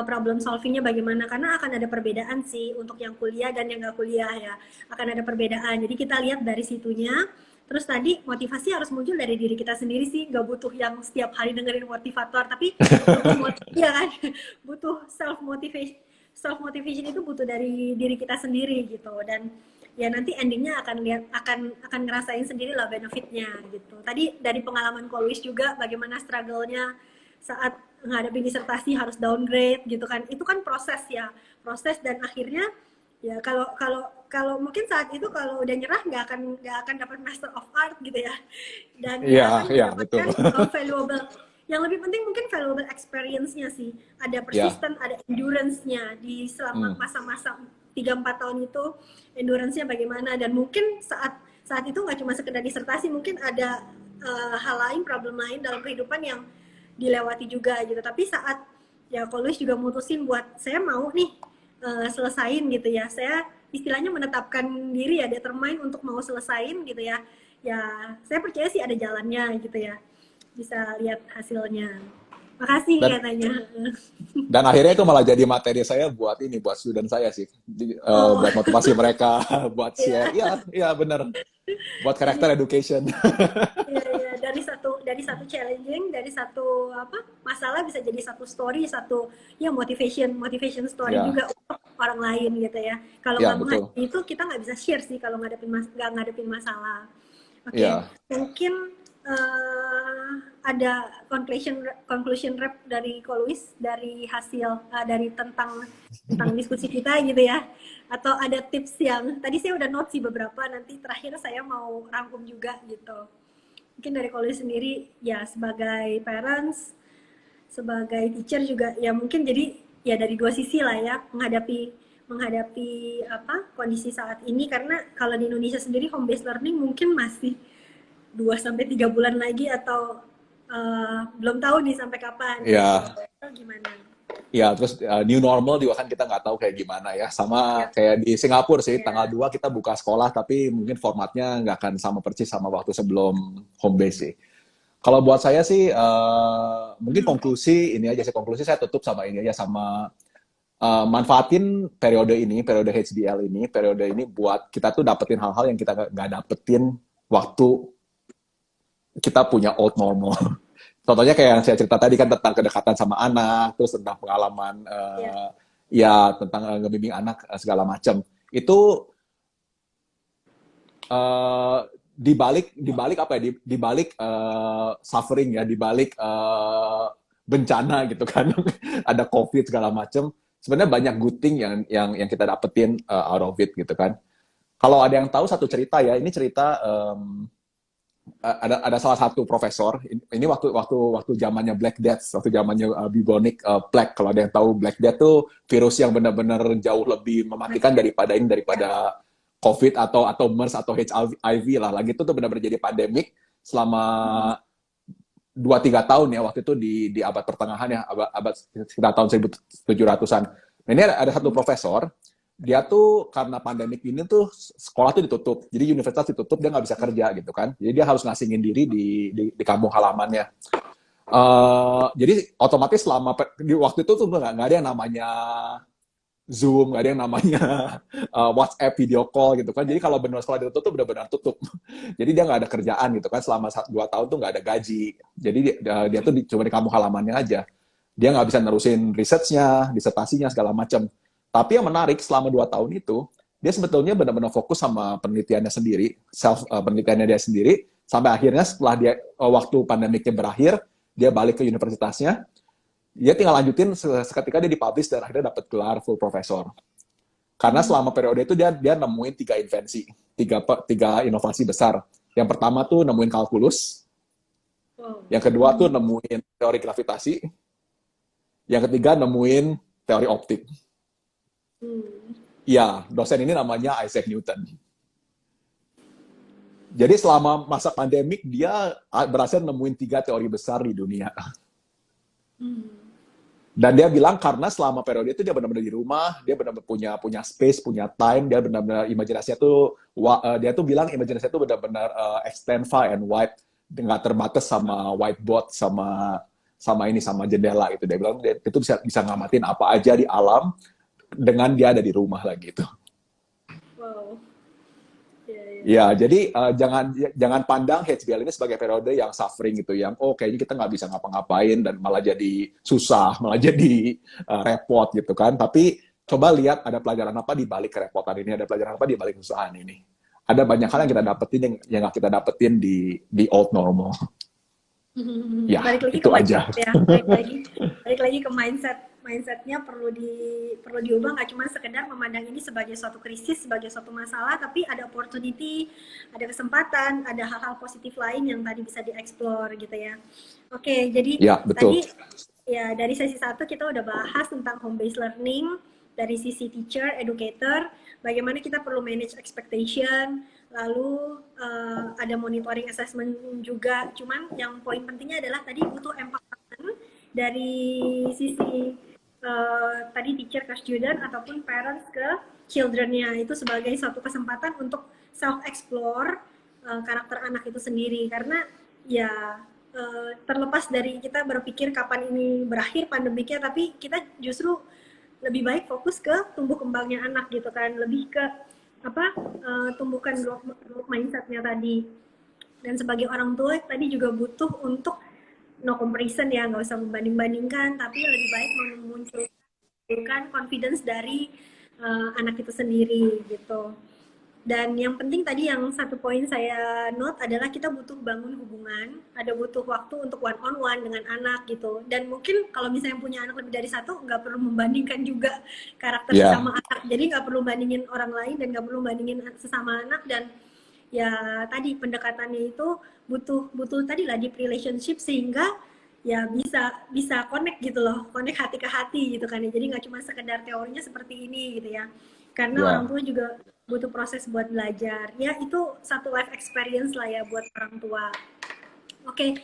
problem solvingnya bagaimana, karena akan ada perbedaan sih untuk yang kuliah dan yang nggak kuliah ya, akan ada perbedaan. Jadi kita lihat dari situnya. Terus tadi motivasi harus muncul dari diri kita sendiri sih, nggak butuh yang setiap hari dengerin motivator, tapi butuh ya kan, butuh self motivation itu butuh dari diri kita sendiri gitu. Dan ya nanti endingnya akan ngerasain sendiri lah benefitnya gitu. Tadi dari pengalaman Kolwis juga bagaimana struggle-nya saat menghadapi disertasi harus downgrade gitu kan, itu kan proses ya, proses. Dan akhirnya ya kalau mungkin saat itu kalau udah nyerah nggak akan dapat Master of Art gitu ya, dan nggak akan Iya, betul. mendapatkan valuable, yang lebih penting mungkin valuable experience-nya sih, ada Ya. persistent, ada endurance-nya di selama Hmm. masa-masa 3-4 tahun itu, endurance-nya bagaimana. Dan mungkin saat itu nggak cuma sekedar disertasi, mungkin ada hal lain, problem lain dalam kehidupan yang dilewati juga gitu. Tapi saat ya Kolus juga mutusin buat saya mau nih selesain gitu ya, saya istilahnya menetapkan diri ya, determine untuk mau selesain gitu ya, ya saya percaya sih ada jalannya gitu ya, bisa lihat hasilnya. Makasih Dan katanya. dan akhirnya itu malah jadi materi saya buat ini, buat student saya sih. Oh Buat motivasi mereka, buat share. ya, Iya, iya bener. Buat jadi karakter education. ya, dari satu challenging, dari satu apa masalah bisa jadi satu story, satu ya motivation story Ya, juga untuk orang lain gitu ya. Kalau ya nggak betul. menghadapi itu kita nggak bisa share sih kalau nggak ngadepin masalah. Oke, Ya, mungkin ada conclusion rap dari Koluis dari hasil dari tentang diskusi kita gitu ya, atau ada tips yang tadi saya udah note sih beberapa, nanti terakhir saya mau rangkum juga gitu. Mungkin dari Koluis sendiri ya, sebagai parents, sebagai teacher juga ya, mungkin jadi ya dari dua sisi lah ya, menghadapi apa kondisi saat ini. Karena kalau di Indonesia sendiri home based learning mungkin masih 2 sampai 3 bulan lagi, atau belum tahu nih sampai kapan gitu. ya, Itu gimana? ya. Terus new normal juga kan kita nggak tahu kayak gimana ya. Sama Ya, kayak di Singapura sih, tanggal ya. 2 kita buka sekolah, tapi mungkin formatnya nggak akan sama persis sama waktu sebelum home base sih. Kalau buat saya sih, mungkin konklusi ini aja sih, konklusi saya tutup sama ini aja, sama manfaatin periode HDL ini buat kita tuh dapetin hal-hal yang kita nggak dapetin waktu kita punya old normal. Contohnya kayak yang saya cerita tadi kan, tentang kedekatan sama anak, terus tentang pengalaman Ya. ya tentang ngebimbing anak segala macam. Itu eh, dibalik apa ya? Dibalik suffering ya, dibalik bencana gitu kan. Ada COVID segala macam. Sebenarnya banyak good thing yang kita dapetin out of it gitu kan. Kalau ada yang tahu satu cerita ya, ini cerita ada salah satu profesor, ini waktu zamannya Black Death, waktu zamannya bubonic plague. Kalau ada yang tahu, Black Death tuh virus yang benar-benar jauh lebih mematikan daripada COVID atau MERS atau HIV lah. Lagi itu tuh benar-benar jadi pandemik selama 2-3 tahun ya, waktu itu di abad pertengahan ya, abad sekitar tahun 1700-an. Nah, ini ada satu profesor, dia tuh karena pandemik ini tuh sekolah tuh ditutup, jadi universitas ditutup, dia nggak bisa kerja gitu kan, jadi dia harus ngasingin diri di kampung halamannya. Jadi otomatis selama di waktu itu tuh nggak ada yang namanya Zoom, nggak ada yang namanya WhatsApp video call gitu kan. Jadi kalau benar sekolah ditutup tuh benar-benar tutup. Jadi dia nggak ada kerjaan gitu kan, selama 2 tahun tuh nggak ada gaji. Jadi dia tuh cuma di kampung halamannya aja. Dia nggak bisa nerusin research-nya, disertasinya segala macam. Tapi yang menarik, selama 2 tahun itu dia sebetulnya benar-benar fokus sama penelitiannya sendiri, penelitiannya dia sendiri, sampai akhirnya setelah dia waktu pandemiknya berakhir, dia balik ke universitasnya, dia tinggal lanjutin seketika dia dipublish dan akhirnya dapat gelar full professor. Karena selama periode itu dia nemuin 3 invensi, tiga inovasi besar. Yang pertama tuh nemuin kalkulus, Wow. yang kedua tuh nemuin teori gravitasi, yang ketiga nemuin teori optik. Ya, dosen ini namanya Isaac Newton. Jadi selama masa pandemik dia berhasil nemuin 3 teori besar di dunia. Dan dia bilang karena selama periode itu dia benar-benar di rumah, dia benar-benar punya space, punya time, dia benar-benar imajinasinya tuh, dia tuh bilang imajinasinya tuh benar-benar extend far and wide, nggak terbatas sama whiteboard, sama sama jendela itu. Dia bilang itu bisa ngamatin apa aja di alam dengan dia ada di rumah lagi itu. Wow. Ya, jadi jangan pandang HBL ini sebagai periode yang suffering gitu, yang kayaknya kita nggak bisa ngapa-ngapain dan malah jadi susah, malah jadi repot gitu kan. Tapi coba lihat ada pelajaran apa di balik kerepotan ini, ada pelajaran apa di balik kesusahan ini. Ada banyak hal yang kita dapetin yang nggak kita dapetin di old normal. Ya, Balik lagi itu ke aja. mindset ya, balik lagi ke mindsetnya perlu diubah, nggak cuma sekedar memandang ini sebagai suatu krisis, sebagai suatu masalah, tapi ada opportunity, ada kesempatan, ada hal-hal positif lain yang tadi bisa dieksplor gitu ya. Oke, jadi Ya, betul. tadi ya dari sesi 1 kita udah bahas tentang home based learning dari sisi teacher, educator, bagaimana kita perlu manage expectation, lalu ada monitoring assessment juga. Cuman yang poin pentingnya adalah tadi butuh empowerment dari sisi tadi teacher ke student ataupun parents ke children-nya, itu sebagai suatu kesempatan untuk self-explore karakter anak itu sendiri. Karena ya terlepas dari kita berpikir kapan ini berakhir pandemiknya, tapi kita justru lebih baik fokus ke tumbuh kembangnya anak gitu kan, lebih ke tumbuhkan growth mindsetnya tadi. Dan sebagai orang tua tadi juga butuh untuk no comparison ya, nggak usah membanding-bandingkan, tapi lebih baik memunculkan confidence dari anak itu sendiri gitu. Dan yang penting tadi yang satu poin saya note adalah kita butuh bangun hubungan, ada butuh waktu untuk one on one dengan anak gitu. Dan mungkin kalau misalnya punya anak lebih dari satu, nggak perlu membandingkan juga karakter sesama anak. Jadi nggak perlu bandingin orang lain dan nggak perlu bandingin sesama anak. Dan ya tadi pendekatannya itu butuh tadi lah deep relationship, sehingga ya bisa connect gitu loh, connect hati ke hati gitu kan ya. Jadi nggak cuma sekedar teorinya seperti ini gitu ya. Karena orang tua juga butuh proses buat belajar. Ya itu satu life experience lah ya buat orang tua. Oke,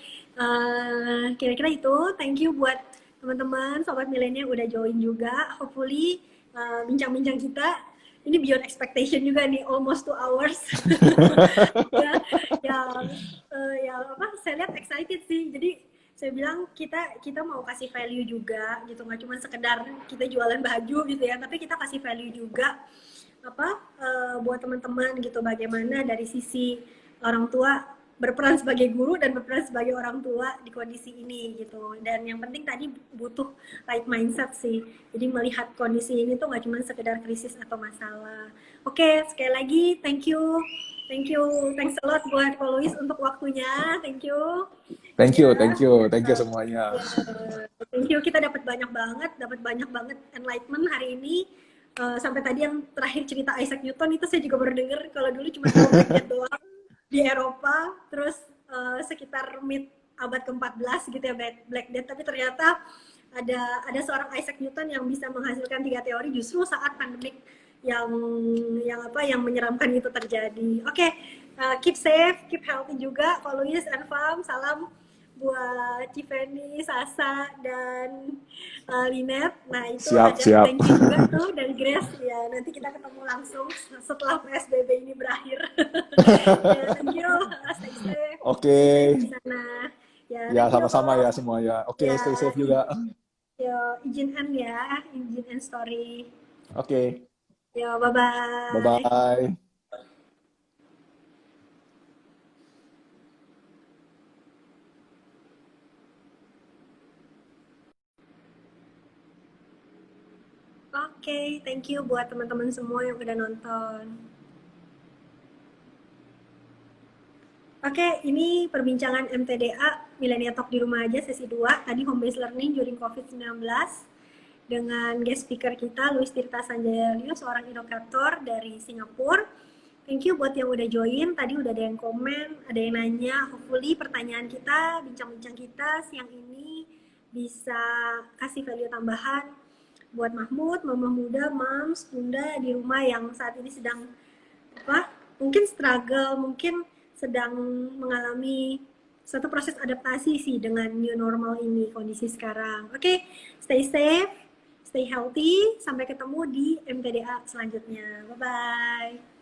kira-kira itu. Thank you buat teman-teman sobat milenial udah join juga. Hopefully bincang-bincang kita ini beyond expectation juga nih, almost 2 hours. Saya lihat excited sih. Jadi saya bilang kita mau kasih value juga gitu, nggak cuma sekedar kita jualan baju gitu ya, tapi kita kasih value juga buat teman-teman gitu, bagaimana dari sisi orang tua berperan sebagai guru dan berperan sebagai orang tua di kondisi ini gitu. Dan yang penting tadi butuh right mindset sih, jadi melihat kondisi ini tuh nggak cuma sekedar krisis atau masalah. Oke, sekali lagi thanks a lot buat Louis untuk waktunya. Thank you semuanya. Thank you, kita dapat banyak banget enlightenment hari ini. Sampai tadi yang terakhir cerita Isaac Newton itu saya juga baru dengar, kalau dulu cuma tahu doang di Eropa, terus sekitar mid abad ke-14 gitu ya, Black Death, tapi ternyata ada seorang Isaac Newton yang bisa menghasilkan 3 teori justru saat pandemik yang menyeramkan itu terjadi. Oke, keep safe, keep healthy juga. Louis and Fam, salam buat Tiffany, Sasa, dan Linet. Nah itu siap. thank you juga tuh dari Grace ya. Nanti kita ketemu langsung setelah PSBB ini berakhir. Ya, thank you, stay safe. Oke. Di sana. Ya sama-sama ya semuanya. Oke, stay safe juga. Yo, izin end story. Oke. Yo, bye-bye. Bye-bye. Oke, thank you buat teman-teman semua yang udah nonton. Oke, ini perbincangan MTDA Millennial Talk di rumah aja sesi 2. Tadi home based learning during COVID-19 dengan guest speaker kita Louis Tirta Sanjaya, seorang edukator dari Singapura. Thank you buat yang udah join. Tadi udah ada yang komen, ada yang nanya. Hopefully pertanyaan kita, bincang-bincang kita siang ini bisa kasih value tambahan buat Mahmud, mama muda, moms, bunda di rumah yang saat ini sedang mungkin struggle, mungkin sedang mengalami suatu proses adaptasi sih dengan new normal ini, kondisi sekarang. Oke, stay safe, stay healthy, sampai ketemu di MTDA selanjutnya. Bye-bye.